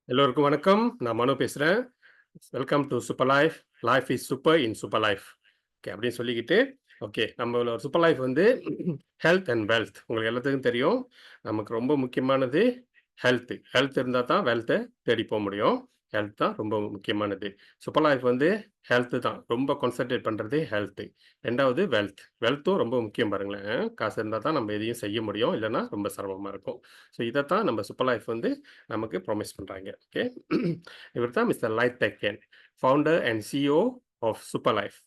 எல்லோருக்கும் வணக்கம். நான் மனோ பேசுறேன். Welcome to super life. Life is super in super life. Okay அப்படின்னு சொல்லிக்கிட்டு, ஓகே நம்மளோட சூப்பர் லைஃப் வந்து ஹெல்த் அண்ட் வெல்த். உங்களுக்கு எல்லாத்துக்கும் தெரியும். நமக்கு ரொம்ப முக்கியமானது ஹெல்த். ஹெல்த் இருந்தா தான் வெல்த்த தேடி போ முடியும். ஹெல்த் தான் ரொம்ப முக்கியமானது. சூப்பர் லைஃப் வந்து ஹெல்த் தான். ரொம்ப கான்சன்ட்ரேட் பண்றது ஹெல்த். 2வது வெல்த். வெல்த்தும் ரொம்ப முக்கியம் பாருங்களேன். காசு இருந்தா தான் நம்ம எதையும் செய்ய முடியும். இல்லன்னா ரொம்ப சிரமமா இருக்கும். ஸோ இதத்தான் நம்ம சூப்பர் லைஃப் வந்து நமக்கு ப்ராமிஸ் பண்றாங்க. ஓகே. இவர் தான் மிஸ்டர் லைட் டெக்கன், founder and CEO of super life.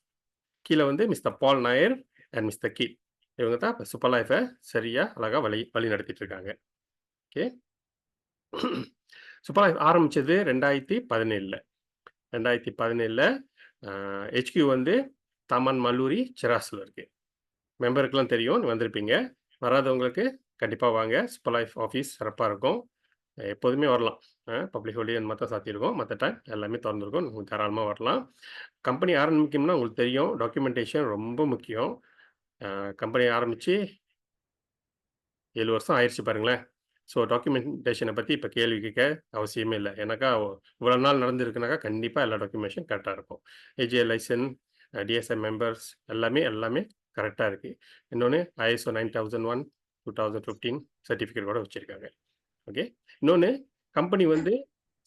கீழ வந்து mister Paul Nair and mister Keith. இவங்க தான் சூப்பர் லைஃபை சரியா அழகா வழி நடத்திட்டு இருக்காங்க. ஓகே. சூப்பர் லைஃப் ஆரம்பிச்சது 2017ல. 2017ல ஹெச்கியூ வந்து தமன் மல்லூரி சிராஸ்ல இருக்கு. மெம்பருக்குலாம் தெரியும், வந்திருப்பீங்க. வராதவங்களுக்கு கண்டிப்பா வாங்க. சூப்பர் லைஃப் ஆஃபீஸ் சிறப்பா இருக்கும். எப்போதுமே வரலாம். பப்ளிக் ஹாலிடே மட்டும் சாத்தியிருக்கோம். மத்த டைம் எல்லாமே தொறந்திருக்கும். நீங்க தாராளமா வரலாம். கம்பெனி ஆரம்பிக்கணும்னா உங்களுக்கு தெரியும், டாக்குமெண்டேஷன் ரொம்ப முக்கியம். கம்பெனி ஆரம்பிச்சு 7 வருஷம் ஆயிருச்சு பாருங்களேன். ஸோ டாக்குமெண்டேஷன பத்தி இப்ப கேள்வி கேட்க அவசியமே இல்ல. ஏன்னாக்கா இவ்வளவு நாள் நடந்திருக்குனாக்கா, கண்டிப்பா எல்லா டாக்குமெண்டேஷன் கரெக்ட்டா இருக்கும். ஏஜிஐ லைசென்ஸ், டிஎஸ்ஐ மெம்பர்ஸ் எல்லாமே கரெக்ட்டா இருக்கு. இன்னொன்னு ஐஎஸ்ஓ 9001, 2015 சர்டிஃபிகேட் கூட வச்சிருக்காங்க. ஓகே. இன்னொன்னு கம்பெனி வந்து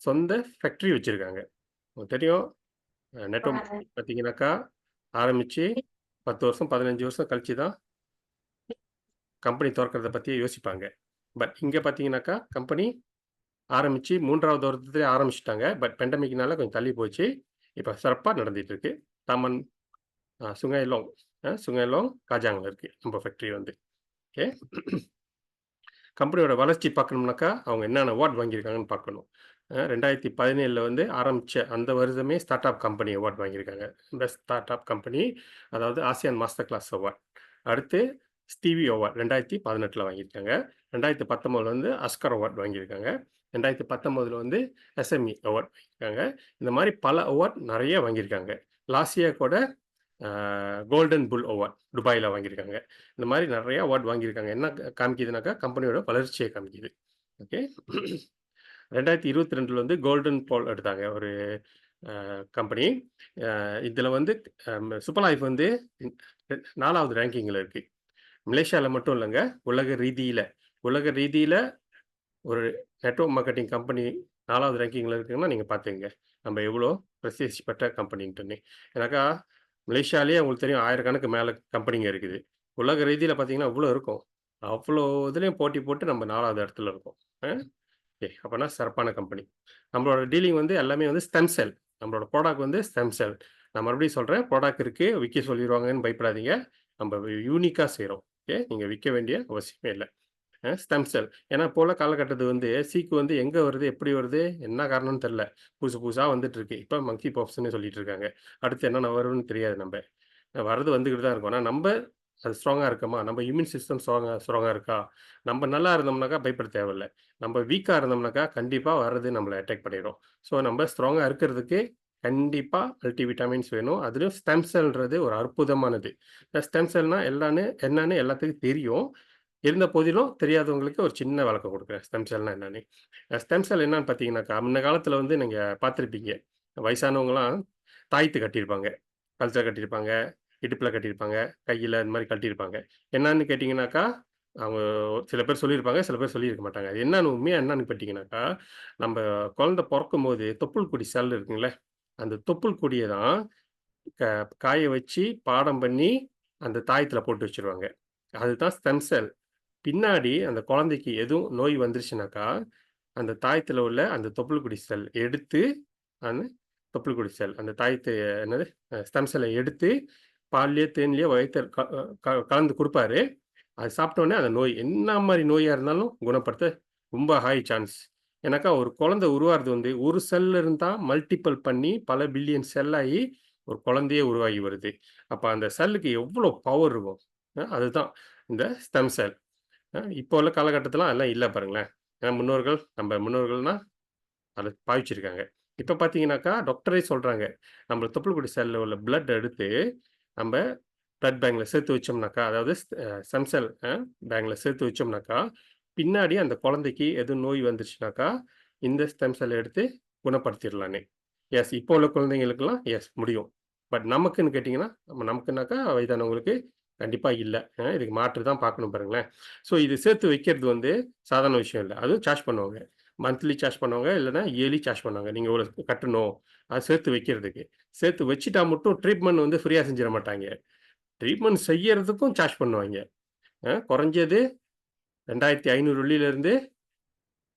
சொந்த ஃபேக்டரி வச்சிருக்காங்க. உங்களுக்கு தெரியும். நெட்வொர்க் பார்த்தீங்கன்னாக்கா, ஆரம்பிச்சு 10 வருஷம், 15 வருஷம் கழிச்சு தான் கம்பெனி தொறக்கிறத பத்தியே யோசிப்பாங்க. பட் இங்க பார்த்தீங்கன்னாக்கா, கம்பெனி ஆரம்பிச்சு 3வது வருடத்திலே ஆரம்பிச்சுட்டாங்க. பட் பேண்டமிக்னால கொஞ்சம் தள்ளி போச்சு. இப்ப சிறப்பா நடந்துட்டு இருக்கு. தாமன் சுங்கைலோங் சுங்கைலோங், காஜாங்ல இருக்கு நம்ம ஃபேக்டரி வந்து. ஓகே. கம்பெனியோட வளர்ச்சி பார்க்கணும்னாக்கா, அவங்க என்னென்ன அவார்ட் வாங்கியிருக்காங்கன்னு பார்க்கணும். 2017ல வந்து ஆரம்பிச்ச அந்த வருஷமே ஸ்டார்ட் அப் கம்பெனி அவார்ட் வாங்கியிருக்காங்க. பெஸ்ட் ஸ்டார்ட் அப் கம்பெனி, அதாவது ஆசியான் மாஸ்டர் கிளாஸ் அவார்ட். அடுத்து ஸ்டீவி அவார்ட் 2018ல வாங்கியிருக்காங்க. 2019ல வந்து அஸ்கர் அவார்ட் வாங்கியிருக்காங்க. 2019ல வந்து எஸ்எம்இ அவார்ட் வாங்கியிருக்காங்க. இந்த மாரி பல அவார்ட் நெறைய வாங்கியிருக்காங்க. லாஸ்ட் இயர் கூட கோல்டன் புல் அவார்ட் துபாயில வாங்கியிருக்காங்க. இந்த மாதிரி நிறைய அவார்ட் வாங்கியிருக்காங்க. என்ன காமிக்குதுனாக்கா, கம்பெனியோட வளர்ச்சியை காமிக்குது. ஓகே. 2022ல வந்து கோல்டன் போல் எடுத்தாங்க ஒரு கம்பெனி. இதுல வந்து சூப்பர் லைஃப் வந்து 4வது ரேங்கிங்ல இருக்கு. மலேசியால மட்டும் இல்லைங்க, உலக ரீதியில ஒரு நெட்வொர்க் மார்க்கெட்டிங் கம்பெனி 4வது ரேங்கிங்ல இருக்குங்கன்னா நீங்க பார்த்துக்கங்க. நம்ம எவ்வளோ பிரஸ்டீஜ் பெற்ற கம்பெனின்ட்டுன்னு. ஏன்னாக்கா, மலேசியாலயே உங்களுக்கு தெரியும் 1000 கணக்கு மேல கம்பெனிங்க இருக்குது. உலக ரீதியில பார்த்தீங்கன்னா, இவ்வளோ இருக்கும். அவ்வளோ இதுலயும் போட்டி போட்டு நம்ம 4வது இடத்துல இருக்கோம். அ ஓகே. அப்பன்னா சிறப்பான கம்பெனி. நம்மளோட டீலிங் வந்து எல்லாமே வந்து ஸ்டெம் செல். நம்மளோட ப்ராடக்ட் வந்து ஸ்டெம் செல். நான் மறுபடியும் சொல்றேன், ப்ராடக்ட் இருக்கு, விக்க சொல்லிருவாங்கன்னு பயப்படாதீங்க. நம்ம யூனிக்கா செய்றோம். ஓகே. நீங்க விக்க வேண்டிய அவசியமே இல்ல. Stem cell. ஏன்னா, இப்போ உள்ள காலகட்டத்து வந்து சீக்கு வந்து எங்க வருது? எப்படி வருது? என்ன காரணம்னு தெரியல. புதுசு புதுசா வந்துட்டு இருக்கு. இப்ப மங்கி பாக்ஸ்ன்னு சொல்லிட்டு இருக்காங்க. அடுத்து என்னென்ன வரும்னு தெரியாது நம்ப. வரது வந்துகிட்டு தான் இருக்கும். ஆனா நம்ப அது ஸ்ட்ராங்கா இருக்கோமா? நம்ம இம்யூன் சிஸ்டம் ஸ்ட்ராங்கா ஸ்ட்ராங்கா இருக்கா? நம்ம நல்லா இருந்தோம்னாக்கா பயப்பட தேவையில்ல. நம்ம வீக்கா இருந்தோம்னாக்கா கண்டிப்பா வர்றது நம்மள அட்டாக் பண்ணிரும். ஸோ நம்ம ஸ்ட்ராங்கா இருக்கிறதுக்கு கண்டிப்பா மல்டி விட்டமின்ஸ் வேணும். அதிலும் ஸ்டெம் செல்ன்றது ஒரு அற்புதமானது. ஸ்டெம் செல்னா என்னன்னு எல்லாத்துக்கும் தெரியும். இருந்த போதிலும் தெரியாதவங்களுக்கு ஒரு சின்ன விளக்கம் குடுக்குறேன். ஸ்டெம் செல்னா என்னன்னு. ஸ்டெம் செல் என்னன்னு பார்த்தீங்கன்னாக்கா, முன்ன காலத்துல வந்து நீங்க பார்த்திருப்பீங்க. வயசானவங்கலாம் தாயத்து கட்டியிருப்பாங்க. கழுத்துல கட்டியிருப்பாங்க, இடுப்புல கட்டியிருப்பாங்க, கையில இந்த மாரி கட்டியிருப்பாங்க. என்னான்னு கேட்டீங்கன்னாக்கா, அவங்க சில பேர் சொல்லியிருப்பாங்க, சில பேர் சொல்லியிருக்க மாட்டாங்க. அது என்னன்னு உண்மையா என்னன்னு கேட்டீங்கன்னாக்கா, நம்ப குழந்தை பொறக்கும்போது தொப்புள் கொடி செல் இருக்குங்கல்ல, அந்த தொப்புள் கொடிய தான் க காய வச்சு, பாடம் பண்ணி, அந்த தாயத்துல போட்டு வச்சுருவாங்க. அதுதான் ஸ்டெம் செல். பின்னாடி அந்த குழந்தைக்கு எதுவும் நோய் வந்துருச்சுனாக்கா, அந்த தாயத்துல உள்ள அந்த தொப்புள் கொடி செல் எடுத்து அந்த தொப்புள் கொடி செல், அந்த தாயத்து என்னது ஸ்டெம் செல்ல எடுத்து பால்லயோ, தேன்லயோ வயித்துல கலந்து குடுப்பாரு. அது சாப்பிட்டோனே அந்த நோய் என்ன மாரி நோயா இருந்தாலும் குணப்படுத்த ரொம்ப ஹை சான்ஸ். ஏன்னாக்கா ஒரு குழந்தை உருவாறது வந்து ஒரு செல்ல இருந்தா மல்டிபிள் பண்ணி பல பில்லியன் செல்லாயி ஒரு குழந்தையே உருவாகி வருது. அப்ப அந்த செல்லுக்கு எவ்வளோ பவர் இருக்கும். அதுதான் இந்த ஸ்டெம் செல். இப்போ உள்ள காலகட்டத்தில அதெல்லாம் இல்ல பாருங்களேன். ஏன்னா நம்ம முன்னோர்கள்னா அத பாவிச்சிருக்காங்க. இப்ப பார்த்தீங்கன்னாக்கா, டாக்டரே சொல்றாங்க. நம்ம தொப்புள் கொடி செல்ல உள்ள பிளட் எடுத்து, நம்ப பிளட் பேங்க்ல சேர்த்து வச்சோம்னாக்கா, அதாவது ஸ்டெம் செல் பேங்க்ல சேர்த்து வச்சோம்னாக்கா, பின்னாடி அந்த குழந்தைக்கு எதுவும் நோய் வந்துருச்சுனாக்கா, இந்த ஸ்டெம் செல் எடுத்து குணப்படுத்திடலான்னு. எஸ் இப்போ உள்ள குழந்தைங்களுக்கெல்லாம் எஸ் முடியும். பட் நமக்குன்னு கேட்டிங்கன்னா, நமக்குனாக்கா வயதானவங்களுக்கு கண்டிப்பா இல்ல. இதுக்கு மாற்று தான் பார்க்கணும் பாருங்களேன். ஸோ இது சேர்த்து வைக்கிறது வந்து சாதாரண விஷயம் இல்ல. அதுவும் சார்ஜ் பண்ணுவாங்க. மந்த்லி சார்ஜ் பண்ணுவாங்க. இல்லன்னா இயர்லி சார்ஜ் பண்ணுவாங்க. நீங்க இவ்வளோ கட்டணும். அத சேர்த்து வைக்கிறதுக்கு. சேர்த்து வச்சுட்டா மட்டும் ட்ரீட்மெண்ட் வந்து ஃப்ரீயா செஞ்சிட மாட்டாங்க. ட்ரீட்மெண்ட் செய்யறதுக்கும் சார்ஜ் பண்ணுவாய்ங்க. குறைஞ்சது 2,500 வெள்ளியிலிருந்து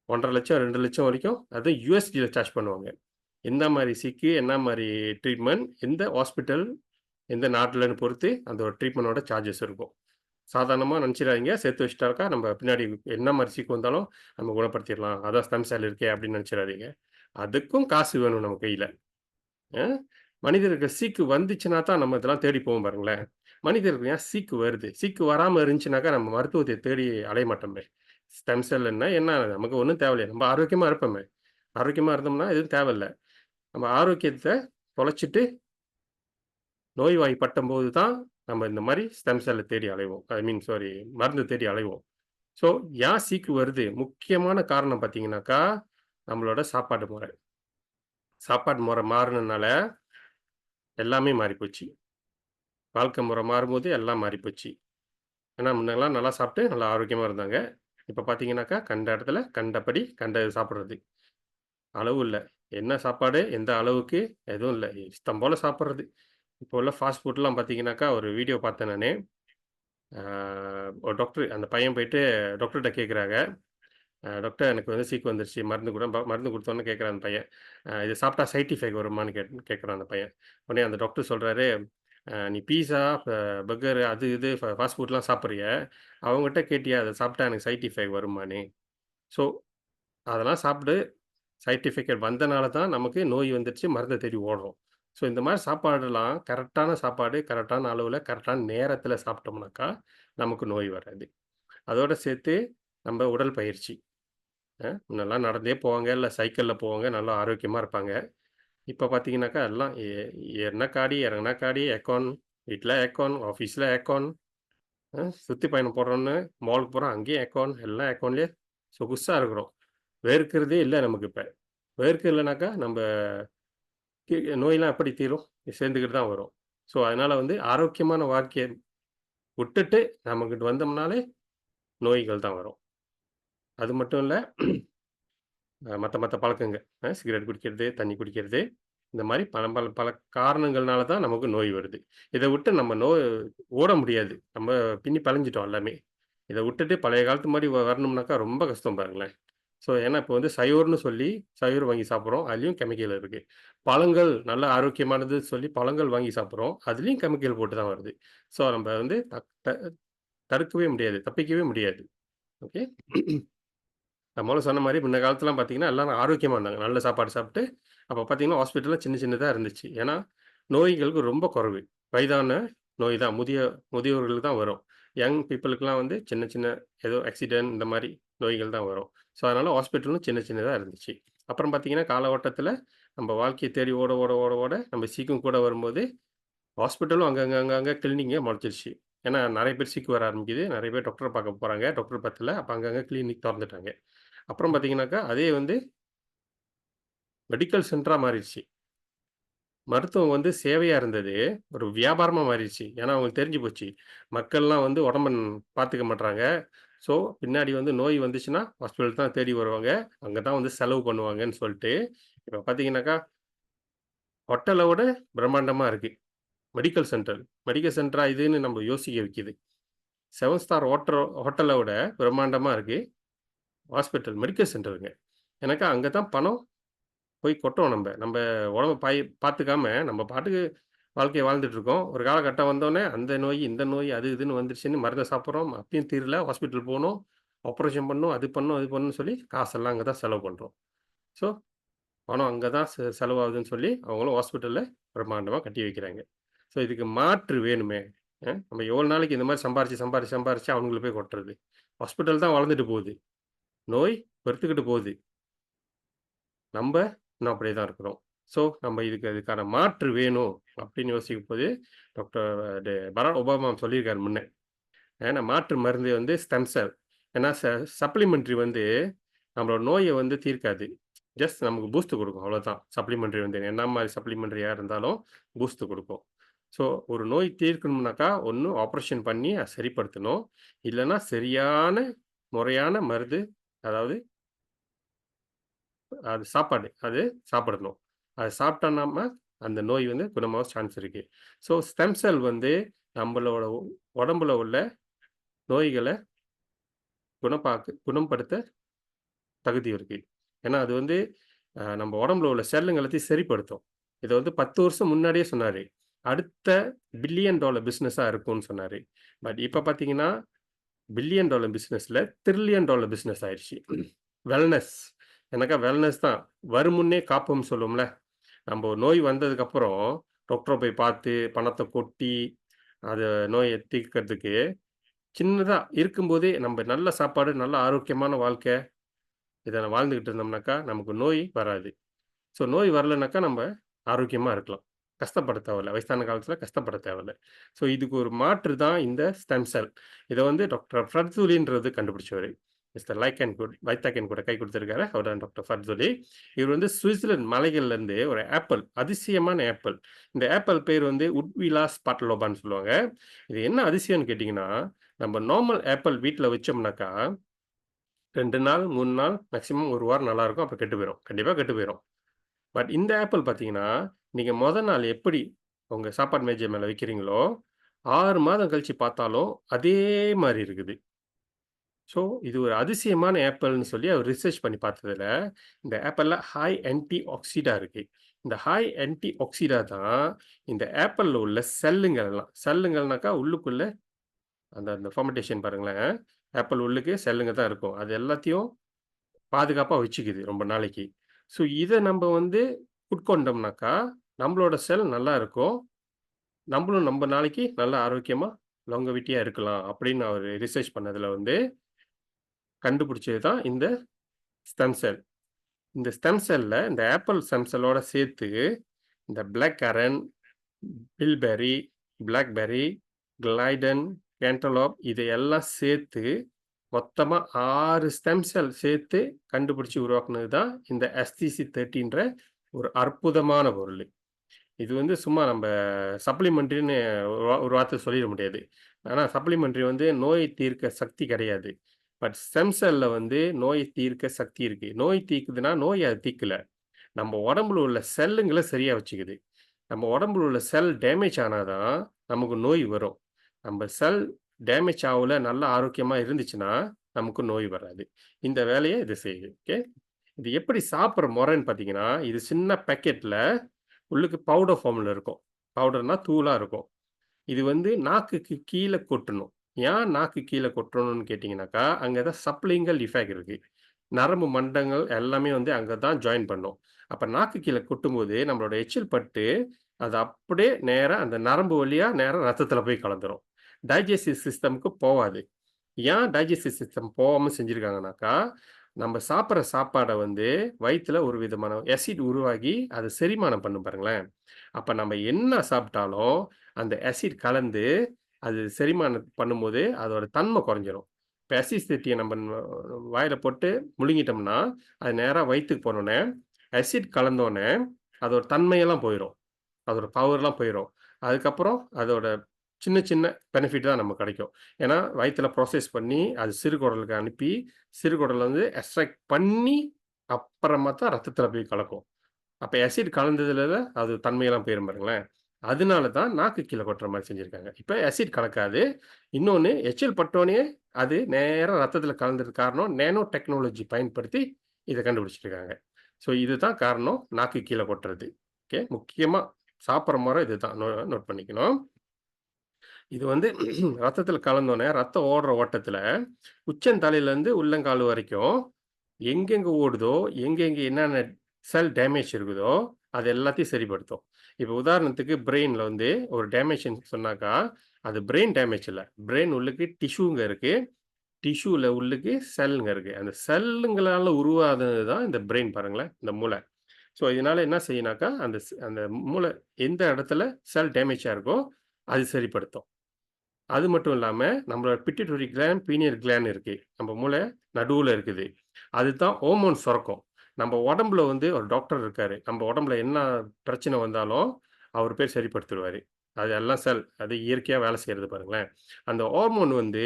1,50,000 2,00,000 வரைக்கும் அதுவும் USDல சார்ஜ் பண்ணுவாங்க. எந்த மாரி சிக்கு, என்ன மாரி ட்ரீட்மெண்ட், எந்த ஹாஸ்பிட்டல், எந்த நாட்டுலன்னு பொறுத்து அந்த ட்ரீட்மெண்டோட சார்ஜஸ் இருக்கும். சாதாரணமா நினச்சிடாதீங்க. சேர்த்து வச்சுட்டாக்கா நம்ம பின்னாடி என்ன மாரி சிக்கு வந்தாலும் நம்ம குணப்படுத்திடலாம். அதான் ஸ்டெம் செல் இருக்கே அப்படின்னு நினச்சிடாதீங்க. அதுக்கும் காசு வேணும் நம்ம கையில. அ மனிதருக்கு சீக்கு வந்துச்சுன்னா தான் நம்ம இதெல்லாம் தேடி போவோம் பாருங்களேன். மனிதருக்கு ஏன் சீக்கு வருது? சீக்கு வராம இருந்துச்சுனாக்கா நம்ம மருத்துவத்தை தேடி அலைய மாட்டோமே. ஸ்டெம் செல்லுன்னா என்ன? நமக்கு ஒண்ணும் தேவையில்லையே. நம்ம ஆரோக்கியமா இருப்போமே. ஆரோக்கியமா இருந்தோம்னா எதுவும் தேவையில்ல. நம்ம ஆரோக்கியத்த தொலைச்சிட்டு நோய்வாய்ப்பட்டம்போது தான் நம்ம இந்த மாரி ஸ்டெம் செல்ல தேடி அலைவோம். ஐ மீன் சாரி மருந்து தேடி அலைவோம். ஸோ ஏன் சீக்கு வருது? முக்கியமான காரணம் பார்த்தீங்கன்னாக்கா, நம்மளோட சாப்பாட்டு முறை. சாப்பாட்டு முறை மாறுனனால எல்லாமே மாறிப்போச்சு. வாழ்க்கை முறை மாறும்போது எல்லாம் மாறிப்போச்சு. ஏன்னா முன்னலாம் நல்லா சாப்பிட்டு நல்லா ஆரோக்கியமா இருந்தாங்க. இப்ப பார்த்தீங்கன்னாக்கா, கண்ட இடத்துல கண்டபடி கண்டது சாப்பிடுறது. அளவு இல்ல. என்ன சாப்பாடு, எந்த அளவுக்கு எதுவும் இல்ல. இஷ்டம் போல சாப்பிடுறது. இப்போ உள்ள ஃபாஸ்ட் ஃபுட்லாம் பார்த்தீங்கன்னாக்கா, ஒரு வீடியோ பார்த்தேன் நானு. ஆ ஒரு டாக்டர் அந்த பையன் போயிட்டு டாக்டர்ட்ட கேட்குறாங்க. டாக்டர் எனக்கு வந்து சீக்கு வந்துருச்சு. மருந்து குடு மருந்து குடுத்தோனே கேட்குறான் அந்த பையன். இத சாப்பிட்டா சைட் எஃபெக்ட் வருமான்னு கேட்குறான் அந்த பையன். உடனே அந்த டாக்டர் சொல்றாரு, நீ பீஸா, பர்கர் அது இது ஃபாஸ்ட் ஃபுட்லாம் சாப்பிடுறிய. அவங்ககிட்ட கேட்டியா அத சாப்பிட்டா எனக்கு சைட் எஃபெக்ட் வருமான்னு? ஸோ அதெல்லாம் சாப்பிடு சைட் எஃபெக்ட் வந்தனால தான் நமக்கு நோய் வந்துருச்சு, மருந்த தேடி ஓடுறோம். ஸோ இந்த மாரி சாப்பாடுலாம் கரெக்ட்டான சாப்பாடு, கரெக்ட்டான அளவுல, கரெக்ட்டான நேரத்தில சாப்பிட்டோம்னாக்கா, நமக்கு நோய் வராது. அதோட சேர்த்து நம்ம உடல் பயிற்சி. முன்னலாம் நடந்தே போவாங்க, இல்ல சைக்கிள்ல போவாங்க, நல்லா ஆரோக்கியமா இருப்பாங்க. இப்ப பார்த்தீங்கன்னாக்கா, எல்லாம் ஏறுனா காடி, இறங்குனா காடி, ஏர்கான், வீட்ல ஏர்கான், ஆஃபீஸ்ல ஏர்கான், சுத்தி பயணம் போறோம்னு மாலுக்கு போறோம், அங்கேயும் ஏர்கான், எல்லாம் ஏர்கான்லயே சொகுசா இருக்கிறோம். வேர்க்கிறதே இல்ல நமக்கு இப்ப. வேர்க்கலனாக்கா நம்ப நோயெல்லாம் எப்படி தீரும்? சேர்ந்துக்கிட்டு தான் வரும். ஸோ, அதனால வந்து ஆரோக்கியமான வாழ்க்கைய விட்டுட்டு நம்மகிட்ட வந்தோம்னாலே நோய்கள் தான் வரும். அது மட்டும் இல்ல, மத்த மத்த பழக்கங்க. சிகரெட் குடிக்கிறது, தண்ணி குடிக்கிறது, இந்த மாரி பல பல பல காரணங்கள்னால தான் நமக்கு நோய் வருது. இத விட்டு நம்ம ஓட முடியாது. நம்ம பின்னி பெழஞ்சுட்டோம் எல்லாமே. இத விட்டுட்டு பழைய காலத்து மாரி வரணும்னாக்கா ரொம்ப கஷ்டம் பாருங்களேன். ஸோ, ஏன்னா இப்போ வந்து சயோர்ன்னு சொல்லி சயோர் வாங்கி சாப்பிடுறோம். அதிலயும் கெமிக்கல் இருக்கு. பழங்கள் நல்ல ஆரோக்கியமானது சொல்லி பழங்கள் வாங்கி சாப்பிடுறோம். அதிலயும் கெமிக்கல் போட்டு தான் வருது. ஸோ, நம்ப வந்து தடுக்கவே முடியாது. தப்பிக்கவே முடியாது. ஓகே. நான் மொதல்ல சொன்ன மாரி முன்ன காலத்துலலாம் பார்த்தீங்கன்னா, எல்லாரும் ஆரோக்கியமா இருந்தாங்க. நல்ல சாப்பாடு சாப்பிட்டு, அப்ப பார்த்தீங்கன்னா, ஹாஸ்பிட்டல்லாம் சின்ன சின்னதா இருந்துச்சு. ஏன்னா, நோய்களுக்கு ரொம்ப குறைவு. வயதான நோய் தான். முதியோர்களுக்கு தான் வரும். யங் பீப்பிளுக்குலாம் வந்து சின்ன சின்ன ஏதோ ஆக்சிடென்ட் இந்த மாரி நோய்கள் தான் வரும். ஸோ, அதனால ஹாஸ்பிட்டலும் சின்ன சின்னதா இருந்துச்சு. அப்புறம் பார்த்தீங்கன்னா, காலகட்டத்தில நம்ம வாழ்க்கைய தேடி ஓட ஓட ஓட ஓட நம்ம சீக்கும் கூட வரும்போது, ஹாஸ்பிட்டலும் அங்கங்க அங்கங்க கிளினிக்கே மொளச்சிருச்சு. ஏன்னா, நெறைய பேர் சீக்கு வர ஆரம்பிக்குது. நெறைய பேர் டாக்டர பார்க்க போறாங்க. டாக்டர் பத்தல. அப்ப அங்கங்க கிளினிக் தொறந்துட்டாங்க. அப்புறம் பார்த்தீங்கன்னாக்கா, அதே வந்து மெடிக்கல் சென்டரா மாறிருச்சு. மருத்துவம் வந்து சேவையா இருந்தது. ஒரு வியாபாரமா மாறிருச்சு. ஏன்னா, அவங்களுக்கு தெரிஞ்சு போச்சு. மக்கள்லாம் வந்து உடம்ப பார்த்துக்க மாட்றாங்க. ஸோ, பின்னாடி வந்து நோய் வந்துச்சுன்னா, ஹாஸ்பிட்டல் தான் தேடி வருவாங்க. அங்க தான் வந்து செலவு பண்ணுவாங்கன்னு சொல்ட்டு, இப்ப பார்த்தீங்கன்னாக்கா, ஹோட்டல விட பிரம்மாண்டமா இருக்கு. Medical centre. மெடிக்கல் சென்டரா இதுன்னு நம்ம யோசிக்க வைக்குது. 7 ஸ்டார் ஹோட்டல விட பிரம்மாண்டமா இருக்கு. ஹாஸ்பிட்டல், மெடிக்கல் சென்டருங்க. ஏன்னாக்கா, அங்க தான் பணம் போய் கொட்டுறோம் நம்ப. நம்ப உடம்ப பார்த்துக்காம நம்ம பாட்டுக்கு வாழ்க்கைய வாழ்ந்துட்டுருக்கோம். ஒரு காலகட்டம் வந்தோனே, அந்த நோய், இந்த நோய், அது இதுன்னு வந்துருச்சுன்னு மருந்த சாப்பிடுறோம். அப்பயும் தீரல. ஹாஸ்பிட்டல் போணும். ஆப்பரேஷன் பண்ணணும். அது பண்ணணும், இது பண்ணணும்னு சொல்லி காசெல்லாம் அங்க தான் செலவு பண்றோம். ஸோ, பணம் அங்க தான் செலவாகுதுன்னு சொல்லி, அவங்களும் ஹாஸ்பிட்டல்ல பிரம்மாண்டமா கட்டி வைக்கிறாங்க. ஸோ, இதுக்கு மாற்று வேணுமே! நம்ம எவ்வளோ நாளைக்கு இந்த மாரி சம்பாரிச்சு அவனுங்களுக்கு போய் கொட்டுறது. ஹாஸ்பிட்டல் தான் வளர்ந்துட்டு போகுது. நோய் பெருத்துக்கிட்டு போகுது. நம்ப இன்னும் அப்படியே தான் இருக்கிறோம். ஸோ, நம்ம இதுக்கான மாற்று வேணும் அப்படின்னு யோசிக்கும்போது, டாக்டர் பராக் ஒபாமா சொல்லியிருக்காரு முன்ன. ஏன்னா மாற்று மருந்து வந்து ஸ்டெம் செல். ஏன்னா சப்ளிமெண்டரி வந்து நம்மளோட நோய வந்து தீர்க்காது. ஜஸ்ட் நமக்கு பூஸ்ட் குடுக்கும். அவ்வளோதான். சப்ளிமெண்டரி வந்து என்ன மாரி சப்ளிமெண்டரியா இருந்தாலும் பூஸ்ட் குடுக்கும். ஸோ ஒரு நோய் தீர்க்கணும்னாக்கா, ஒண்ணு ஆப்பரேஷன் பண்ணி அத சரிப்படுத்தணும். இல்லன்னா சரியான முறையான மருந்து, அதாவது அது சாப்பாடு. அது சாப்பிடணும். அது சாப்பிட்டா நாம அந்த நோய் வந்து குணமாக சான்ஸ் இருக்கு. ஸோ ஸ்டெம் செல் வந்து நம்மளோட உடம்புல உள்ள நோய்கள குணப்படுத்த தகுதி இருக்கு. ஏன்னா அது வந்து நம்ம உடம்புல உள்ள செல்லுங்க எல்லாத்தையும் சரிப்படுத்தும். இத வந்து 10 வருஷம் முன்னாடியே சொன்னாரு. அடுத்த பில்லியன் டாலர் பிசினஸா இருக்கும்னு சொன்னாரு. பட் இப்ப பார்த்தீங்கன்னா, பில்லியன் டாலர் பிசினஸ்ல டிரில்லியன் டாலர் பிசினஸ் ஆயிருச்சு. வெல்னஸ். எனக்கா வெல்னஸ் தான். வருமுன்னே காப்போம்னு சொல்லுவோம்ல. நம்ம ஒரு நோய் வந்ததுக்கப்புறம் டாக்டர போய் பார்த்து, பணத்த கொட்டி, அத நோய தீர்க்கிறதுக்கு சின்னதா இருக்கும்போதே நம்ம நல்ல சாப்பாடு, நல்ல ஆரோக்கியமான வாழ்க்கை, இத வாழ்ந்துகிட்டு இருந்தோம்னாக்கா, நமக்கு நோய் வராது. ஸோ நோய் வரலனாக்கா நம்ம ஆரோக்கியமா இருக்கலாம். கஷ்டப்பட தேவையில்ல. வயசான காலத்தில கஷ்டப்பட தேவையில்ல. ஸோ இதுக்கு ஒரு மாற்று தான் இந்த ஸ்டெம் செல். இத வந்து டாக்டர் ஃபர்சூலின்றது கண்டுபிடிச்சவரு. மிஸ்டர் வைத்தாக்கன் கூட கை குடுத்திருக்காரு. அவர் தான் டாக்டர் ஃபர்சூலி. இவர் வந்து சுவிட்சர்லாந்து மலைகள்லேருந்து ஒரு ஆப்பிள், அதிசயமான ஆப்பிள். இந்த ஆப்பிள் பேர் வந்து உட்விலாஸ் பாட்லோபான்னு சொல்லுவாங்க. இது என்ன அதிசயம்னு கேட்டீங்கன்னா, நம்ம நார்மல் ஆப்பிள் வீட்ல வச்சோம்னாக்கா, 2 நாள், 3 நாள், மேக்ஸிமம் 1 வாரம் நல்லாருக்கும். அப்புறம் கெட்டு போயிரும். கண்டிப்பா கெட்டு போயிரும். பட் இந்த ஆப்பிள் பார்த்தீங்கன்னா, நீங்க மொத நாள் எப்படி உங்க சாப்பாடு மேஜை மேல வைக்கிறீங்களோ, 6 மாதம் கழிச்சு பார்த்தாலும் அதே மாரி இருக்குது. ஸோ இது ஒரு அதிசயமான ஆப்பிள்ன்னு சொல்லி அவர் ரிசர்ச் பண்ணி பார்த்ததுல, இந்த ஆப்பிள்ல ஹை ஆன்டி ஆக்ஸிடா இருக்கு. இந்த ஹை ஆன்டி ஆக்ஸிடா தான் இந்த ஆப்பிள்ல உள்ள செல்லுங்கள்னாக்கா உள்ளுக்குள்ள அந்த அந்த ஃபெர்மென்டேஷன் பாருங்களேன். ஆப்பிள் உள்ளுக்கு செல்லுங்க தான் இருக்கும். அது எல்லாத்தையும் பாதுகாப்பா வச்சுக்குது ரொம்ப நாளைக்கு. ஸோ இத நம்ப வந்து உட்கொண்டோம்னாக்கா, நம்மளோட செல் நல்லா இருக்கும். நம்மளும் நம்ம நாளைக்கு நல்ல ஆரோக்கியமா, லாங்கவிட்டியா இருக்கலாம். அப்படின்னு அவரு ரிசர்ச் பண்ணதுல வந்து கண்டுபிடிச்சது தான் இந்த ஸ்டெம் செல். இந்த ஸ்டெம் செல்ல இந்த ஆப்பிள் ஸ்டெம் செல்லோட சேர்த்து இந்த பிளாக் கரண்ட், பில்பெர்ரி, பிளாக்பெர்ரி, கிளைடன், கேன்டலோப் இதையெல்லாம் சேர்த்து மொத்தமா 6 ஸ்டெம் செல் சேர்த்து கண்டுபிடிச்சு உருவாக்குனது தான் இந்த STC-30ன்ற ஒரு அற்புதமான பொருளு. இது வந்து சும்மா நம்ப சப்ளிமெண்ட்ரின்னு ஒரு வார்த்தை சொல்லிட முடியாது. ஆனா சப்ளிமெண்ட்ரி வந்து நோய் தீர்க்க சக்தி கிடையாது. பட் ஸ்டெம் செல்ல வந்து நோய் தீர்க்க சக்தி இருக்கு. நோய் தீர்க்குதுன்னா, நோய் அது தீர்க்கல. நம்ம உடம்புல உள்ள செல்லுங்கள சரியா வச்சுக்குது. நம்ம உடம்புல உள்ள செல் டேமேஜ் ஆனா தான் நமக்கு நோய் வரும். நம்ம செல் டேமேஜ் ஆவல, நல்லா ஆரோக்கியமா இருந்துச்சுன்னா, நமக்கு நோய் வராது. இந்த வேலைய இது செய்யுது. ஓகே. இது எப்படி சாப்பிடுற முறைன்னு பார்த்தீங்கன்னா, இது சின்ன பாக்கெட்ல உள்ளுக்கு பவுடர் ஃபார்ம்ல இருக்கும். பவுடர்னா தூளா இருக்கும். இது வந்து நாக்குக்கு கீழ கொட்டணும். ஏன் நாக்கு கீழ கொட்டணும்னு கேட்டீங்கன்னாக்கா, அங்க தான் சப்லிங்கல் எஃபெக்ட் இருக்கு. நரம்பு மண்டங்கள் எல்லாமே வந்து அங்க தான் ஜாயின் பண்ணும். அப்ப நாக்கு கீழ கொட்டும்போது, நம்மளோட எச்சில் பட்டு, அது அப்படியே நேரா அந்த நரம்பு வழியா நேரா ரத்தத்தில போய் கலந்துரும். டைஜெஸ்டிவ் சிஸ்டம்க்கு போவாது. ஏன் டைஜெஸ்டிவ் சிஸ்டம் போவாம செஞ்சிருக்காங்கனாக்கா, நம்ம சாப்பிடுற சாப்பாட வந்து வயித்துல ஒரு விதமான ஆசிட் உருவாகி, அது செரிமானம் பண்ணும் பாருங்களேன். அப்ப நம்ம என்ன சாப்பிட்டாலும், அந்த ஆசிட் கலந்து, அது செரிமானம் பண்ணும்போது, அதோட தன்மை குறைஞ்சிரும். இப்ப அசிடிட்டிய நம்ம வாயில போட்டு முழுங்கிட்டோம்னா, அது நேரா வயித்துக்கு போனோனே, ஆசிட் கலந்தோனே, அதோட தன்மையெல்லாம் போயிரும். அதோட பவர்லாம் போயிரும். அதுக்கப்புறம் அதோட சின்ன சின்ன பெனிஃபிட் தான் நமக்கு கிடைக்கும். ஏன்னா, வயித்துல ப்ராசஸ் பண்ணி, அது சிறுகுடலுக்கு அனுப்பி, சிறுகுடல் வந்து எக்ஸ்ட்ராக்ட் பண்ணி, அப்புறமா தான் ரத்தத்தில போய் கலக்கும். அப்ப ஆசிட் கலந்ததுல அது தன்மையெல்லாம் போயிரும் பாருங்களேன். அதனால தான் நாக்கு கீழ கொட்டுற மாரி செஞ்சிருக்காங்க. இப்ப ஆசிட் கலக்காது. இன்னொன்னு எச்சில் பட்டோனயே அது நேரா ரத்தத்தில கலந்ததுக்கு காரணம் நேனோ டெக்னாலஜி பயன்படுத்தி இத கண்டுபிடிச்சிருக்காங்க. ஸோ இதுதான் காரணம் நாக்கு கீழ கொட்டுறது. ஓகே. முக்கியமா சாப்பிடுற முறை இதுதான். நோட் பண்ணிக்கணும். இது வந்து ரத்தத்தில கலந்தோனே, ரத்தம் ஓடுற ஓட்டத்தில உச்சந்தலையிலேருந்து உள்ளங்கால் வரைக்கும் எங்கெங்க ஓடுதோ, எங்கெங்க என்னென்ன செல் டேமேஜ் இருக்குதோ, அது எல்லாத்தையும் சரிப்படுத்தும். இப்ப உதாரணத்துக்கு பிரெயின்ல வந்து ஒரு டேமேஜ்ன்னு சொன்னாக்கா, அது பிரெயின் டேமேஜ் இல்ல. பிரெயின் உள்ளுக்கு டிஷ்யூங்க இருக்கு. டிஷ்யூல உள்ளுக்கு செல்லுங்க இருக்கு. அந்த செல்லுங்களால உருவானது தான் இந்த பிரெயின் பாருங்களேன், இந்த மூளை. ஸோ இதனால என்ன செய்யும்னாக்கா, அந்த மூளை எந்த இடத்துல செல் டேமேஜா இருக்கோ, அது சரிப்படுத்தும். அது மட்டும் இல்லாம, நம்மளோட பிட்யூட்டரி கிளாண்ட், பீனியல் கிளாண்ட் இருக்கு. நம்ம மூளை நடுவுல இருக்குது. அதுதான் ஹார்மோன் சுரக்கும். நம்ம உடம்புல வந்து ஒரு டாக்டர் இருக்காரு. நம்ம உடம்புல என்ன பிரச்சனை வந்தாலும், அவர் போய் சரிப்படுத்திருவாரு. அது எல்லாம் செல். அது இயற்கையா வேலை செய்றது பாருங்களேன். அந்த ஹார்மோன் வந்து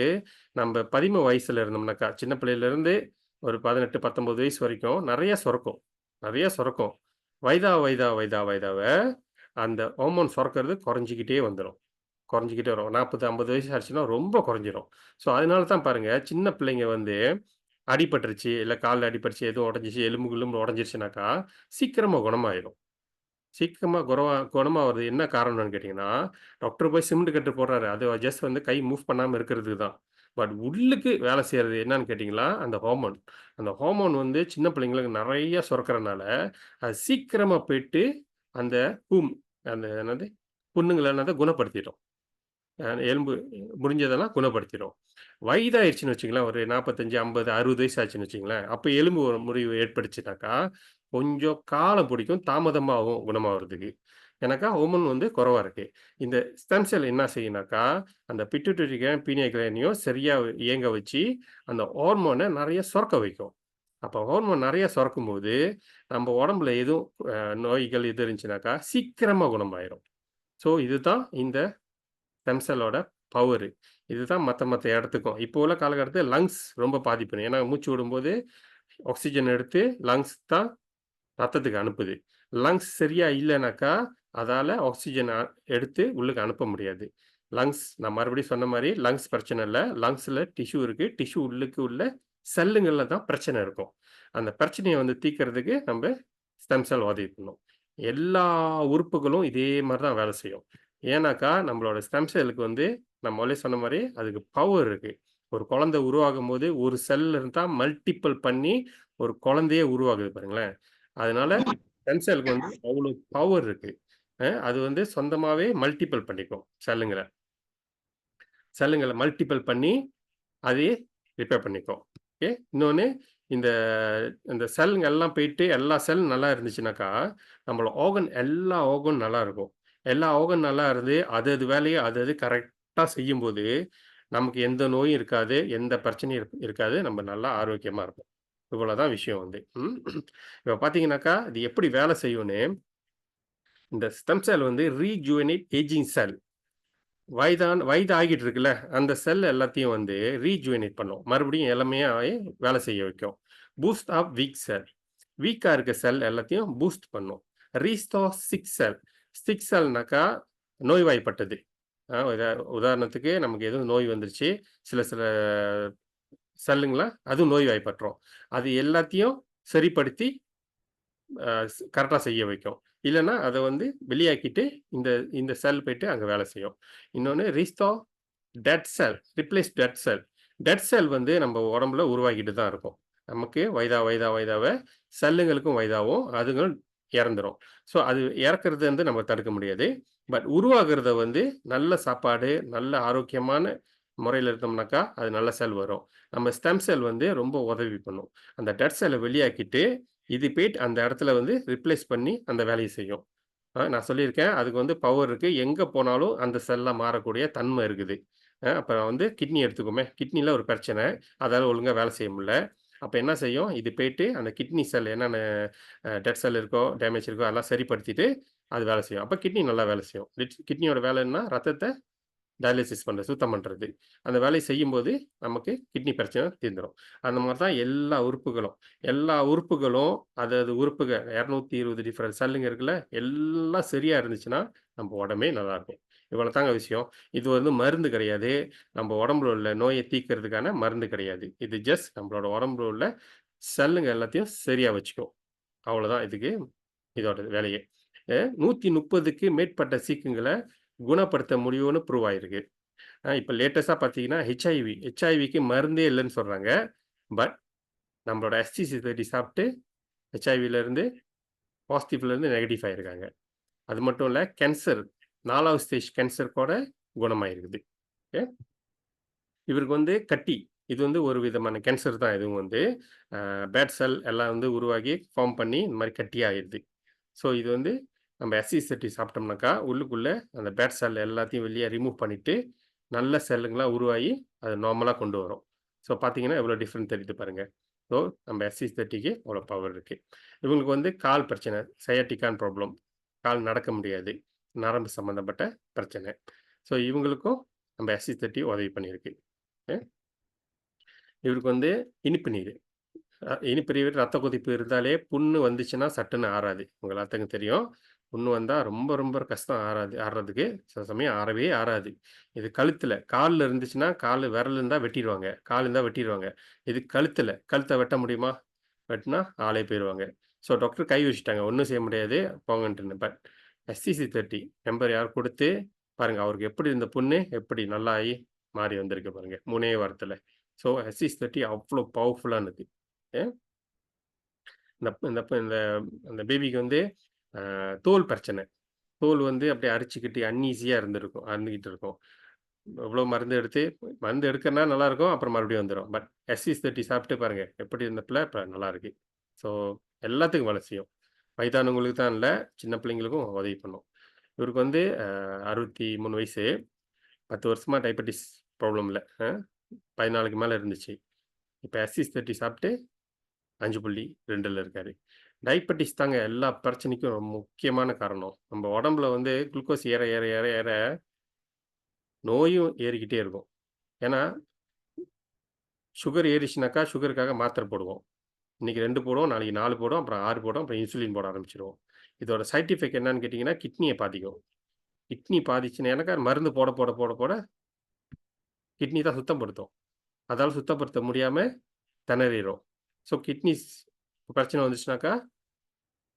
நம்ம 13 வயசுல இருந்தோம்னாக்கா, சின்ன பிள்ளையிலேருந்து ஒரு 18, 19 வயசு வரைக்கும் நெறைய சுரக்கும். நெறைய சுரக்கும். வயதாவ அந்த ஹார்மோன் சுரக்கிறது குறைஞ்சுக்கிட்டே வந்துரும். குறைஞ்சுக்கிட்டே வரும். 40, 50 வயசு ஆச்சுன்னா ரொம்ப குறைஞ்சிரும். ஸோ, அதனால தான் பாருங்க, சின்ன பிள்ளைங்க வந்து அடிபட்டுருச்சு, இல்ல கால்ல அடிபட்டுருச்சு, எதுவும் உடைஞ்சிச்சு, எலும்பு கிலும்பு உடைஞ்சிருச்சுனாக்கா, சீக்கிரமா குணமாயிரும். சீக்கிரமா குணமாவறது என்ன காரணம்னு கேட்டீங்கன்னா, டாக்டர் போய் சிமெண்ட் கட்டு போடுறாரு. அது ஜஸ்ட் வந்து கை மூவ் பண்ணாம இருக்கிறதுக்கு தான். பட் உள்ளுக்கு வேலை செய்றது என்னன்னு கேட்டீங்களா, அந்த ஹார்மோன். அந்த ஹார்மோன் வந்து சின்ன பிள்ளைங்களுக்கு நெறைய சுரக்கிறனால, அது சீக்கிரமா போயிட்டு அந்த பூம் அந்த என்னது புண்ணுங்கள என்னது குணப்படுத்திடும். எலும்பு முறிஞ்சதெல்லாம் குணப்படுத்திடும். வயதாயிருச்சுன்னு வச்சுக்கங்களேன், ஒரு 45, 50, 60 வயசு ஆச்சுன்னு வச்சுக்கங்களேன், அப்ப எலும்பு ஒரு முறிவு ஏற்பட்டுச்சுனாக்கா, கொஞ்சம் காலம் பிடிக்கும், தாமதமாகும் குணமாவறதுக்கு. ஏன்னாக்கா ஹோர்மோன் வந்து குறைவா இருக்கு. இந்த ஸ்டெம் செல் என்ன செய்யும்னாக்கா, அந்த பிட்யூட்டரி கிளாண்ட், பீனியல் கிளாண்டையும் சரியா இயங்க வச்சு, அந்த ஹார்மோன நெறைய சுரக்க வைக்கும். அப்ப ஹார்மோன் நெறைய சுரக்கும்போது, நம்ம உடம்புல எதுவும் நோய்கள் எது இருந்துச்சுனாக்கா, சீக்கிரமா குணமாயிரும். ஸோ, இதுதான் இந்த ஸ்டெம் செல்லோட பவரு. இதுதான் மத்த இடத்துக்கும். இப்போ உள்ள காலகட்டத்தில லங்ஸ் ரொம்ப பாதிப்பு. ஏன்னா மூச்சு விடும்போது ஆக்ஸிஜன் எடுத்து லங்ஸ் தான் ரத்தத்துக்கு அனுப்புது. லங்ஸ் சரியா இல்லனாக்கா, அதால ஆக்ஸிஜன் எடுத்து உள்ளுக்கு அனுப்ப முடியாது. லங்ஸ் நான் மறுபடியும் சொன்ன மாரி லங்ஸ் பிரச்சனை இல்ல. லங்ஸ்ல டிஷ்யூ இருக்கு. டிஷ்யூ உள்ளுக்கு உள்ள செல்லுங்கள்ல தான் பிரச்சனை இருக்கும். அந்த பிரச்சனைய வந்து தீர்க்கிறதுக்கு நம்ப ஸ்டெம் செல் உதவி பண்ணும். எல்லா உறுப்புகளும் இதே மாரி தான் வேலை செய்யும். ஏன்னாக்கா, நம்மளோட ஸ்டெம் செல்லுக்கு வந்து நான் முதலே சொன்ன மாரி அதுக்கு பவர் இருக்கு. ஒரு குழந்தை உருவாகும்போது ஒரு செல்ல இருந்தா மல்டிபிள் பண்ணி ஒரு குழந்தையே உருவாகுது பாருங்களேன். அதனால ஸ்டெம் செல்லுக்கு வந்து அவ்வளோ பவர் இருக்கு. அது வந்து சொந்தமாவே மல்டிபிள் பண்ணிக்கும் செல்லுங்கள. செல்லுங்கள மல்டிபிள் பண்ணி அதையே ரிப்பேர் பண்ணிக்கும். ஓகே. இன்னொன்னு இந்த இந்த செல்லுங்க எல்லாம் போயிட்டு எல்லா செல் நல்லா இருந்துச்சுனாக்கா, நம்மள எல்லா ஆர்கன் நல்லா இருக்கும். எல்லா ஆர்கன் நல்லா இருந்து அது அது வேலைய அது அது கரெக்ட்டா செய்யும்போது, நமக்கு எந்த நோயும் இருக்காது. எந்த பிரச்சனையும் இருக்காது. நம்ம நல்லா ஆரோக்கியமா இருப்போம். இவ்வளோதான் விஷயம் வந்து. ம். இப்ப பார்த்தீங்கன்னாக்கா, இது எப்படி வேலை செய்யும்னு, இந்த ஸ்டெம் செல் வந்து ரீஜுவனேட் ஏஜிங் செல். வயது ஆகிட்டு இருக்குல்ல, அந்த செல் எல்லாத்தையும் வந்து ரீஜுவனேட் பண்ணும். மறுபடியும் இளமையாவே வேலை செய்ய வைக்கும். பூஸ்ட் ஆஃப் வீக் செல். வீக்கா இருக்க செல் எல்லாத்தையும் பூஸ்ட் பண்ணும். ரீஸ்டோர் சிக் செல். சிக் செல்னாக்கா நோய்வாய்ப்பட்டது. உதாரணத்துக்கு நமக்கு எதுவும் நோய் வந்துருச்சு. சில சில செல்லுங்கள அதுவும் நோய்வாய்ப்பட்டுரும். அது எல்லாத்தையும் சரிப்படுத்தி கரெக்ட்டா செய்ய வைக்கும். இல்லன்னா, அத வந்து வெளியாக்கிட்டு, இந்த இந்த செல் போயிட்டு அங்க வேலை செய்யும். இன்னொன்னு restore dead cell, replace dead cell. Dead cell வந்து நம்ம உடம்புல உருவாகிட்டு தான் இருக்கும். நமக்கு வயதாவ செல்லுங்களுக்கும் வயதாவும், அதுங்களும் இறந்துரும். ஸோ, அது இறக்கறது வந்து நம்ம தடுக்க முடியாது. பட் உருவாகுறத வந்து நல்ல சாப்பாடு, நல்ல ஆரோக்கியமான முறையில இருந்தோம்னாக்கா, அது நல்ல செல் வரும். நம்ம ஸ்டெம் செல் வந்து ரொம்ப உதவி பண்ணும். அந்த டெட் செல்ல வெளியாக்கிட்டு, இது போயிட்டு அந்த இடத்துல வந்து ரிப்ளேஸ் பண்ணி அந்த வேலைய செய்யும். நான் சொல்லியிருக்கேன். அதுக்கு வந்து பவர் இருக்கு. எங்க போனாலும் அந்த செல்லா மாறக்கூடிய தன்மை இருக்குது. அப்புறம் வந்து கிட்னி எடுத்துக்குவோமே, கிட்னில ஒரு பிரச்சனை. அதால ஒழுங்கா வேலை செய்ய முடியல. அப்ப என்ன செய்யும்? இது போயிட்டு அந்த கிட்னி செல் என்னென்ன டெட் செல் இருக்கோ, டேமேஜ் இருக்கோ அதெல்லாம் சரிப்படுத்திட்டு, அது வேலை செய்யும். அப்ப கிட்னி நல்லா வேலை செய்யும். கிட்னியோட வேலை என்ன? ரத்தத்த டயாலிசிஸ் பண்றது, சுத்தம் பண்றது. அந்த வேலைய செய்யும்போது, நமக்கு கிட்னி பிரச்சனை தீர்ந்துரும். அந்த மாரி தான் எல்லா உறுப்புகளும். எல்லா உறுப்புகளும் அது உறுப்புக 220 டிஃபரெண்ட் செல்லுங்க இருக்குல்ல, எல்லாம் சரியா இருந்துச்சுன்னா, நம்ம உடம்பே நல்லாருக்கும். இவ்வளோ தாங்க விஷயம். இது வந்து மருந்து கிடையாது. நம்ம உடம்புல உள்ள நோய தீர்க்கிறதுக்கான மருந்து கிடையாது. இது ஜஸ்ட் நம்மளோட உடம்புல உள்ள செல்லுங்க எல்லாத்தையும் சரியா வச்சுக்கும். அவ்வளோதான் இதுக்கு இதோட வேலையே. 130க்கு மேற்பட்ட சீக்குங்கள குணப்படுத்த முடியும்னு ப்ரூவ் ஆயிருக்கு. இப்ப லேட்டஸ்ட்டா பார்த்தீங்கன்னா, ஹெச்ஐவிக்கு மருந்தே இல்லன்னு சொல்றாங்க. பட் நம்மளோட எஸ்டிசி30 சாப்பிட்டு ஹெச்ஐவிலருந்து பாசிட்டிவ்லருந்து நெகட்டிவ் ஆயிருக்காங்க. அது மட்டும் இல்ல கேன்சர் 4வது ஸ்டேஜ் கேன்சர் கூட குணமாயிருக்குது. ஓகே. இவருக்கு வந்து கட்டி. இது வந்து ஒரு விதமான கேன்சர் தான் இதுவும் வந்து. பேட் செல் எல்லாம் வந்து உருவாகி ஃபார்ம் பண்ணி இந்த மாரி கட்டியாயிருது. ஸோ இது வந்து நம்ம எஸ்சி30 சாப்பிட்டோம்னாக்கா, உள்ளுக்குள்ள அந்த பேட் செல் எல்லாத்தையும் வெளிய ரிமூவ் பண்ணிட்டு, நல்ல செல்லுங்களா உருவாகி, அத நார்மலா கொண்டு வரும். ஸோ பார்த்தீங்கன்னா, எவ்வளோ டிஃபரெண்ட் தெரியுது பாருங்க. ஸோ நம்ம SC30க்கு அவ்வளோ பவர் இருக்குது. இவங்களுக்கு வந்து கால் பிரச்சனை, சயாட்டிக்கான் ப்ராப்ளம், கால் நடக்க முடியாது, நரம்பு சம்மந்தப்பட்ட பிரச்சனை. ஸோ இவங்களுக்கும் நம்ம SC30 உதவி பண்ணியிருக்கு. இவருக்கு வந்து இனிப்பு நீர், இனிப்பு நீர், ரத்த கொதிப்பு இருந்தாலே புண்ணு வந்துச்சுன்னா சட்டுன்னு ஆறாது. உங்க எல்லாத்துக்கும் தெரியும். புண்ணு வந்தா ரொம்ப ரொம்ப கஷ்டம் ஆறுறதுக்கு. சில சமயம் ஆறவே ஆறாது. இது கழுத்துல, கால்ல இருந்துச்சுன்னா கால் விரல் இருந்தா வெட்டிருவாங்க. கால் இருந்தா வெட்டிருவாங்க. இது கழுத்துல, கழுத்த வெட்ட முடியுமா? வெட்டுனா ஆளே போயிருவாங்க. ஸோ டாக்டர் கை வச்சுட்டாங்க. ஒண்ணும் செய்ய முடியாது போங்கன்ட்டுன்னு. பட் SCC30 நம்பர் யார் குடுத்து பாருங்க, அவருக்கு எப்படி இருந்த புண்ணு எப்படி நல்லாயி மாறி வந்திருக்கு பாருங்க. 3 வாரத்துல. ஸோ SCC30 அவ்ளோ பவர்ஃபுல்லானது. அ இந்த இந்த இந்த அந்த பேபிக்கு வந்து தோல் பிரச்சனை. தோல் வந்து அப்படியே அரிச்சுக்கிட்டு அன்ஈஸியா இருந்திருக்கும். அறுந்துகிட்டு இருக்கும். எவ்வளோ மருந்து எடுக்கறனா நல்லாருக்கும். அப்புறம் மறுபடியும் வந்துரும். பட் SC30 சாப்பிட்டு பாருங்க. எப்படி இருந்த பிள்ளை இப்ப நல்லாருக்கு. ஸோ எல்லாத்துக்கும் வேலை செய்யும். வயதானவங்களுக்கு தான் இல்ல, சின்ன பிள்ளைங்களுக்கும் உதவி பண்ணும். இவருக்கு வந்து 63 வயசு. 10 வருஷமா டயபெட்டிஸ் ப்ராப்ளம் இல்ல. 14க்கு மேல இருந்துச்சு. இப்ப SC30 சாப்பிட்டு 5.2ல இருக்காரு. டயபெட்டிஸ் தாங்க எல்லா பிரச்சனைக்கும் ரொம்ப முக்கியமான காரணம். நம்ம உடம்புல வந்து குளுக்கோஸ் ஏற, ஏற, ஏற, ஏற நோயும் ஏறிக்கிட்டே இருக்கும். ஏன்னா, சுகர் ஏறிச்சுனாக்கா, சுகருக்காக மாத்திரை போடுவோம். இன்னைக்கு 2 போடுவோம், நாளைக்கு 4 போடுவோம், அப்புறம் 6 போடுவோம், அப்புறம் இன்சுலின் போட ஆரம்பிச்சுருவோம். இதோட சைட் எஃபெக்ட் என்னன்னு கேட்டீங்கன்னா, கிட்னிய பாதிக்கும். கிட்னி பாதிச்சுன்னா எனக்கு மருந்து போட, போட, போட, போட கிட்னி தான் சுத்தப்படுத்தும். அதால சுத்தப்படுத்த முடியாம திணறிரும். ஸோ கிட்னிஸ் பிரச்சனை வந்துச்சுனாக்கா,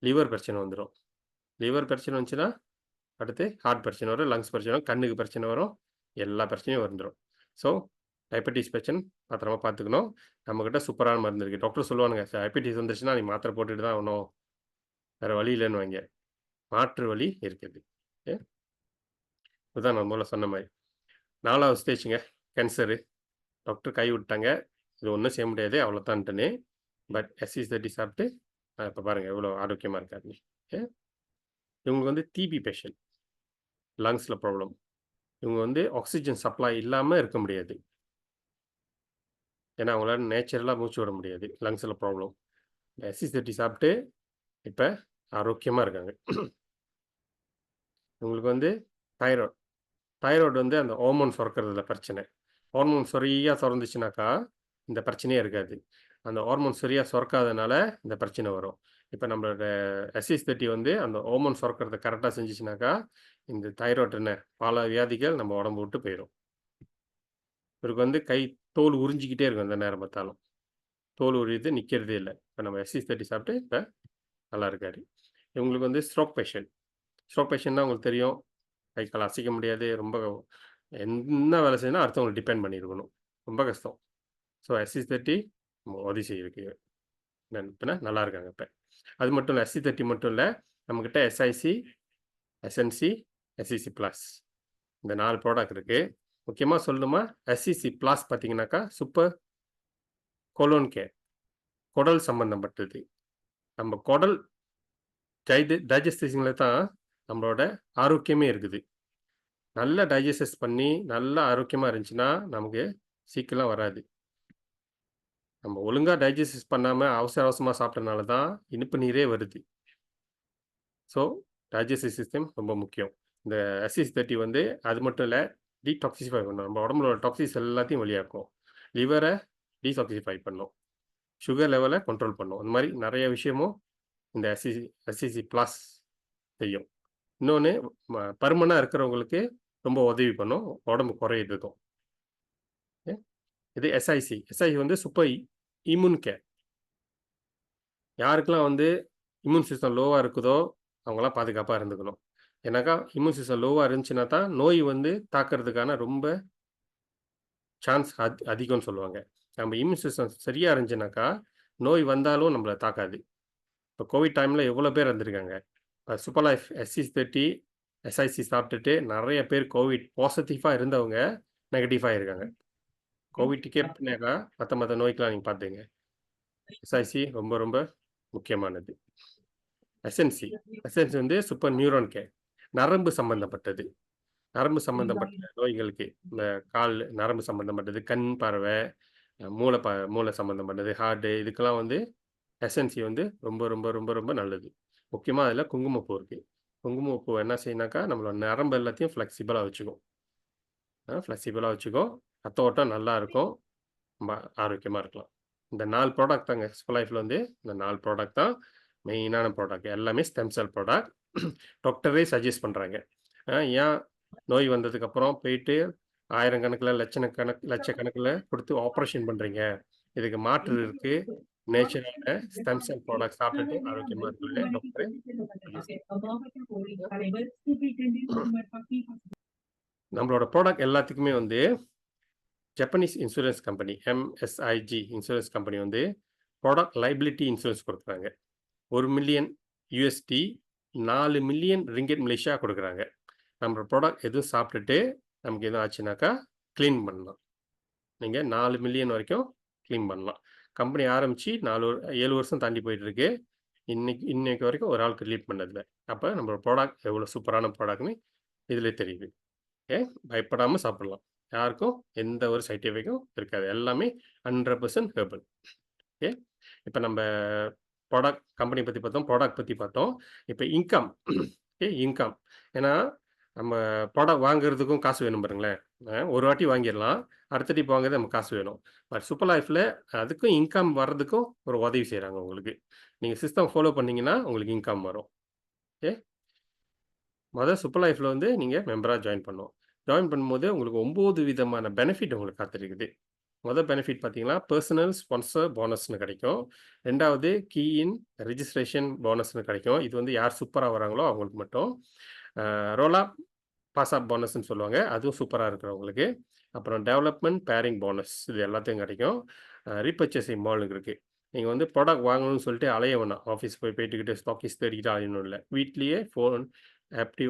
லிவர் பிரச்சனை வந்துரும். லிவர் பிரச்சனை வந்துச்சுன்னா, அடுத்து ஹார்ட் பிரச்சனை வரும், லங்ஸ் பிரச்சனை வரும், கண்ணுக்கு பிரச்சனை வரும், எல்லா பிரச்சனையும் வந்துரும். ஸோ டயபெட்டிஸ் பிரச்சனை பத்திரமா பார்த்துக்கணும். நம்மகிட்ட சூப்பரான மருந்து இருக்கு. டாக்டர் சொல்லுவானுங்க, டயபெட்டிஸ் வந்துருச்சுன்னா நீ மாத்திரை போட்டுட்டு தான் ஆகணும். வேற வழி இல்லன்னுவாய்ங்க. மாற்று வழி இருக்குது. ஓகே. இதுதான் நான் முதல்ல சொன்ன மாரி. 4வது ஸ்டேஜ்ங்க கேன்சரு. டாக்டர் கை விட்டாங்க. இது ஒண்ணும் செய்ய முடியாது அவ்வளோதான்ட்டுன்னு. பட் SC30 சாப்பிட்டு இப்ப பாருங்க எவ்வளோ ஆரோக்கியமா இருக்காருன்னு. ஓகே. இவங்களுக்கு வந்து டிபி பேஷண்ட். லங்ஸ்ல ப்ராப்ளம். இவங்க வந்து ஆக்ஸிஜன் சப்ளை இல்லாம இருக்க முடியாது. ஏன்னா, அவங்களால நேச்சுரலா மூச்சு விட முடியாது. லங்ஸ்ல ப்ராப்ளம். SC30 சாப்பிட்டு இப்ப ஆரோக்கியமா இருக்காங்க. இவங்களுக்கு வந்து தைராய்டு. தைராய்டு வந்து அந்த ஹார்மோன் சுரக்கிறதுல பிரச்சனை. ஹார்மோன் சரியா சுரந்துச்சுனாக்கா, இந்த பிரச்சனையே இருக்காது. அந்த ஹார்மோன் சரியா சுரக்காதனால இந்த பிரச்சனை வரும். இப்ப நம்மளோட SC30 வந்து அந்த ஹார்மோன் சுரக்கிறத கரெக்ட்டா செஞ்சுச்சுனாக்கா, இந்த தைராய்டு என்ன பல வியாதிகள் நம்ம உடம்ப விட்டு போயிரும். இவருக்கு வந்து தோல் உறிஞ்சிக்கிட்டே இருக்கும் எந்த நேரம் பார்த்தாலும். தோல் உரியுது நிக்கிறதே இல்ல. இப்ப நம்ம SC30 சாப்பிட்டு இப்ப நல்லா இருக்காரு. இவங்களுக்கு வந்து ஸ்ட்ரோக் பேஷண்ட். ஸ்ட்ரோக் பேஷண்ட்னா உங்களுக்கு தெரியும். கை, கால் அசைக்க முடியாது. ரொம்ப என்ன வேலை செய்யணும்னா அடுத்தவங்கள டிபெண்ட் பண்ணியிருக்கணும். ரொம்ப கஷ்டம். ஸோ SC30 உதவி செய்யிருக்கு. இப்ப நல்லா இருக்காங்க இப்ப. அது மட்டும் இல்ல SC30 மட்டும் இல்ல. நம்மகிட்ட SIC, SNC, SCC பிளஸ் இந்த 4 ப்ராடக்ட் இருக்கு. முக்கியமா சொல்லணுமா, SCC பிளஸ் பார்த்தீங்கன்னாக்கா, சூப்பர் கோலோன் கேர். குடல் சம்பந்தப்பட்டது. நம்ம குடல் டைஜஸ்டிஸ்ல தான் நம்மளோட ஆரோக்கியமே இருக்குது. நல்லா டைஜஸ்ட் பண்ணி, நல்லா ஆரோக்கியமா இருந்துச்சுன்னா, நமக்கு சீக்கலாம் வராது. நம்ம ஒழுங்கா டைஜஸ்ட் பண்ணாம அவசர அவசரமா சாப்பிட்டனால தான் இனிப்பு நீரே வருது. ஸோ டைஜஸ்டிவ் சிஸ்டம் ரொம்ப முக்கியம். இந்த SC30 வந்து அது மட்டும் இல்ல, டீடாக்சிஃபை பண்ணும். நம்ம உடம்புல உள்ள டாக்ஸின்ஸ் எல்லாத்தையும் வெளியாக்கும். லிவர டீடாக்சிஃபை பண்ணும். சுகர் லெவல கண்ட்ரோல் பண்ணும். இந்த மாரி நெறைய விஷயமும் இந்த SCC பிளஸ் செய்யும். இன்னொன்னு பருமனா இருக்கிறவங்களுக்கு ரொம்ப உதவி பண்ணும். உடம்பு குறையிறதுக்கும். ஓகே. இது SIC. SIC வந்து சூப்பர் இம்யூன் கேர். யாருக்கெல்லாம் வந்து இம்யூன் சிஸ்டம் லோவா இருக்குதோ, அவங்கலாம் பாதுகாப்பா இருந்துக்கணும். ஏன்னாக்கா, இம்யூன் சிஸ்டம் லோவா இருந்துச்சுன்னா தான், நோய் வந்து தாக்குறதுக்கான ரொம்ப சான்ஸ் அதிகம்னு சொல்லுவாங்க. நம்ம இம்யூன் சிஸ்டம் சரியா இருந்துச்சுனாக்கா, நோய் வந்தாலும் நம்மள தாக்காது. இப்ப கோவிட் டைம்ல எவ்வளோ பேர் இறந்துருக்காங்க. சூப்பர் லைஃப் SC30, SIC சாப்பிட்டுட்டு நெறைய பேர் கோவிட் பாசிட்டிவா இருந்தவங்க, நெகட்டிவா இருக்காங்க. கோவிட்டுக்கே பின்னாக்கா மத்த நோய்க்கெல்லாம் நீங்க பார்த்துக்கங்க. SIC ரொம்ப ரொம்ப முக்கியமானது. எஸ்என்சி. எஸ்என்சி வந்து சூப்பர் நியூரான் கேர். நரம்பு சம்பந்தப்பட்டது. நரம்பு சம்பந்தப்பட்ட நோய்களுக்கு, இந்த கால் நரம்பு சம்பந்தப்பட்டது, கண் பார்வை, மூளை சம்மந்தப்பட்டது, ஹார்ட்டு இதுக்கெல்லாம் வந்து எசென்சி வந்து ரொம்ப ரொம்ப ரொம்ப ரொம்ப நல்லது. முக்கியமா அதில குங்குமப்பூ இருக்கு. குங்குமப்பூ என்ன செய்யும்னாக்கா, நம்மளோட நரம்பு எல்லாத்தையும் ஃப்ளெக்சிபிளா வச்சுக்கும். ஃப்ளெக்சிபிளா வச்சுக்கும். ரத்த ஓட்டம் நல்லா இருக்கும். ரொம்ப ஆரோக்கியமா இருக்கலாம். இந்த 4 ப்ராடக்ட் தாங்க ஸ்போ லைஃப்ல வந்து இந்த 4 ப்ராடக்ட் தான் மெயினான ப்ராடக்ட். எல்லாமே ஸ்டெம் செல் ப்ராடக்ட். டாக்டரே சஜெஸ்ட் பண்றாங்க. ஏன் நோய் வந்ததுக்கப்புறம் போயிட்டு ஆயிரக்கணக்கில, லட்சக்கணக்கில குடுத்து ஆப்பரேஷன் பண்றீங்க? இதுக்கு மாற்று இருக்கு. நேச்சுரலான ஸ்டெம் செல் ப்ராடக்ட் சாப்பிட்டுட்டு ஆரோக்கியமா இருக்கலாம்னு டாக்டரே சஜெஸ்ட் நம்மளோட ப்ராடக்ட் எல்லாத்துக்குமே வந்து Japanese insurance company MSIG insurance company வந்து ப்ராடக்ட் லைபிலிட்டி இன்சூரன்ஸ் குடுக்குறாங்க. $1,000,000 4 மில்லியன் ரிங்கெட் மலேசியா குடுக்குறாங்க. நம்ம ப்ராடக்ட் எதுவும் சாப்பிட்டுட்டு நமக்கு எதுவும் ஆச்சுனாக்கா கிளீம் பண்ணலாம். நீங்க 4 மில்லியன் வரைக்கும் கிளீம் பண்ணலாம். கம்பெனி ஆரம்பிச்சு 7 வருஷம் தாண்டி போயிட்டு இருக்கு. இன்னைக்கு வரைக்கும் ஒரு ஆளுக்கு ரிலீவ் பண்ணதில்ல. அப்ப நம்மளோட ப்ராடக்ட் எவ்வளோ சூப்பரான ப்ராடக்ட்ன்னு இதிலே தெரியுது. பயப்படாம சாப்பிடலாம். யாருக்கும் எந்த ஒரு சைட் எஃபெக்டும் இருக்காது. எல்லாமே 100% ஹெர்பல். ஓகே. இப்ப நம்ப ப்ராடக்ட் கம்பெனி பத்தி பார்த்தோம். ப்ராடக்ட் பத்தி பார்த்தோம். இப்ப இன்கம் இன்கம். ஏன்னா, நம்ம ப்ராடக்ட் வாங்குறதுக்கும் காசு வேணும் பாருங்களேன். ஒரு வாட்டி வாங்கிரலாம். அடுத்த ட்ரிப் வாங்குறது நமக்கு காசு வேணும். பட் சூப்பர் லைஃப்ல அதுக்கும் இன்கம் வர்றதுக்கும் ஒரு உதவி செய்றாங்க உங்களுக்கு. நீங்க சிஸ்டம் ஃபாலோ பண்ணீங்கன்னா, உங்களுக்கு இன்கம் வரும். ஓகே. சூப்பர் லைஃப்ல வந்து நீங்க மெம்பரா ஜாயின் பண்ணணும். ஜாயின் பண்ணும்போது உங்களுக்கு 9 விதமான பெனிஃபிட் உங்களுக்கு காத்திருக்குது. பெனிஃபிட் பார்த்தீங்கன்னா, பெர்சனல் ஸ்பான்சர் போனஸ்ன்னு கிடைக்கும். 2வது கீ இன் ரிஜிஸ்ட்ரேஷன் போனஸ்ன்னு கிடைக்கும். இது வந்து யார் சூப்பரா வராங்களோ அவங்களுக்கு மட்டும். ரோல் அப், பாஸ் அப் போனஸ்ன்னு சொல்லுவாங்க. அதுவும் சூப்பரா இருக்கிறவங்களுக்கு. அப்புறம் டெவலப்மெண்ட் பேரிங் போனஸ் இது எல்லாத்தையும் கிடைக்கும். ரீபர்ச்சேசிங் மால் இருக்கு. நீங்க வந்து ப்ராடக்ட் வாங்கணும்னு சொல்லிட்டு அலைய வேணாம். ஆஃபீஸ் போயிட்டுக்கிட்டு ஸ்டாக்கிஸ் தேடிக்கிட்டு அலையணும் இல்ல. வீட்லயே ஃபோன் எப்படி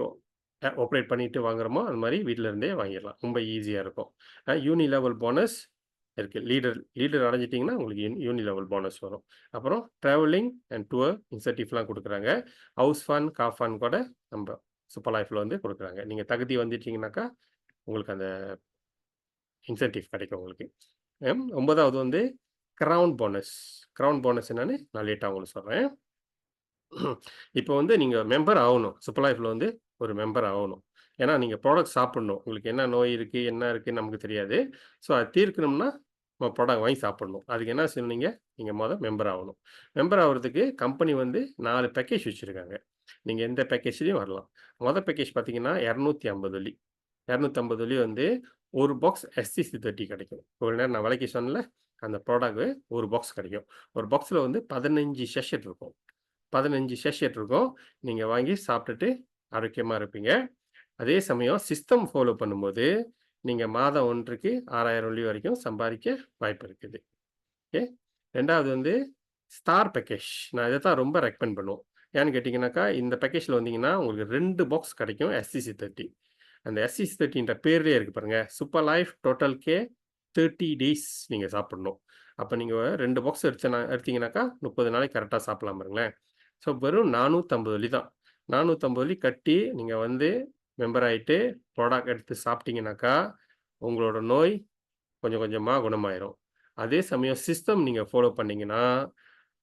ஆப்பரேட் பண்ணிட்டு வாங்குறோமோ, அது மாரி வீட்ல இருந்தே வாங்கிடலாம். ரொம்ப ஈஸியா இருக்கும். யூனி லெவல் போனஸ் இருக்கு. லீடர் அடைஞ்சிட்டீங்கன்னா, உங்களுக்கு யூனி லெவல் போனஸ் வரும். அப்புறம் டிராவலிங் அண்ட் டூர் இன்சென்டிவ்லாம் குடுக்குறாங்க. ஹவுஸ் ஃபண்ட், கார் ஃபண்ட் கூட நம்ப சூப்பர் லைஃப்ல வந்து குடுக்குறாங்க. நீங்க தகுதி வந்துட்டீங்கன்னாக்கா, உங்களுக்கு அந்த இன்சென்டிவ் கிடைக்கும் உங்களுக்கு. 9வது வந்து கிரவுன் போனஸ். கிரவுன் போனஸ் என்னன்னு நான் லேட்டா உங்களுக்கு சொல்றேன். இப்போ வந்து நீங்க மெம்பர் ஆவணும். சூப்பர் லைஃப்ல வந்து ஒரு மெம்பர் ஆவணும். ஏன்னா, நீங்க ப்ராடக்ட் சாப்பிடணும். உங்களுக்கு என்ன நோய் இருக்கு, என்ன இருக்குன்னு நமக்கு தெரியாது. ஸோ, அது தீர்க்கணும்னா, நம்ம ப்ராடக்ட் வாங்கி சாப்பிடணும். அதுக்கு என்ன செய்யணும் நீங்க மெம்பர் ஆவணும். மெம்பர் ஆவறதுக்கு கம்பெனி வந்து 4 பேக்கேஜ் வச்சிருக்காங்க. நீங்க எந்த பேக்கேஜ்லயும் வரலாம். பேக்கேஜ் பார்த்தீங்கன்னா, $250. 250 வந்து 1 பாக்ஸ் SCC30 கிடைக்கும். இவ்வளோ நேரம் நான் விலைக்கு சொன்னேன்ல, அந்த ப்ராடக்ட் 1 பாக்ஸ் கிடைக்கும். ஒரு பாக்ஸ்ல வந்து 15 சேஷெட் இருக்கும். 15 சேஷெட் இருக்கும். நீங்க வாங்கி சாப்பிட்டுட்டு ஆரோக்கியமா இருப்பீங்க. அதே சமயம் சிஸ்டம் ஃபாலோ பண்ணும்போது, நீங்க மாதம் ஒன்றுக்கு $6,000 வரைக்கும் சம்பாதிக்க வாய்ப்பு இருக்குது. ஓகே. 2வது வந்து ஸ்டார் பேக்கேஜ். நான் இத தான் ரொம்ப ரெக்கமெண்ட் பண்ணுவோம். ஏன்னு கேட்டீங்கன்னாக்கா, இந்த பேக்கேஜ்ல வந்தீங்கன்னா, உங்களுக்கு 2 பாக்ஸ் கிடைக்கும் SCC30. அந்த SCC30ன்ற பேர்லயே இருக்கு பாருங்க. Super life total care 30 days நீங்க சாப்பிடணும். அப்ப நீங்க 2 பாக்ஸ் எடுத்தீங்கன்னாக்கா, 30 நாளைக்கு கரெக்ட்டா சாப்பிடலாம் பாருங்களேன். ஸோ, வெறும் $450 தான். $450 கட்டி நீங்க வந்து மெம்பர் ஆயிட்டு, ப்ராடக்ட் எடுத்து சாப்பிட்டீங்கன்னாக்கா, உங்களோட நோய் கொஞ்சம் கொஞ்சமா குணமாயிரும். அதே சமயம் சிஸ்டம் நீங்க ஃபாலோ பண்ணீங்கன்னா,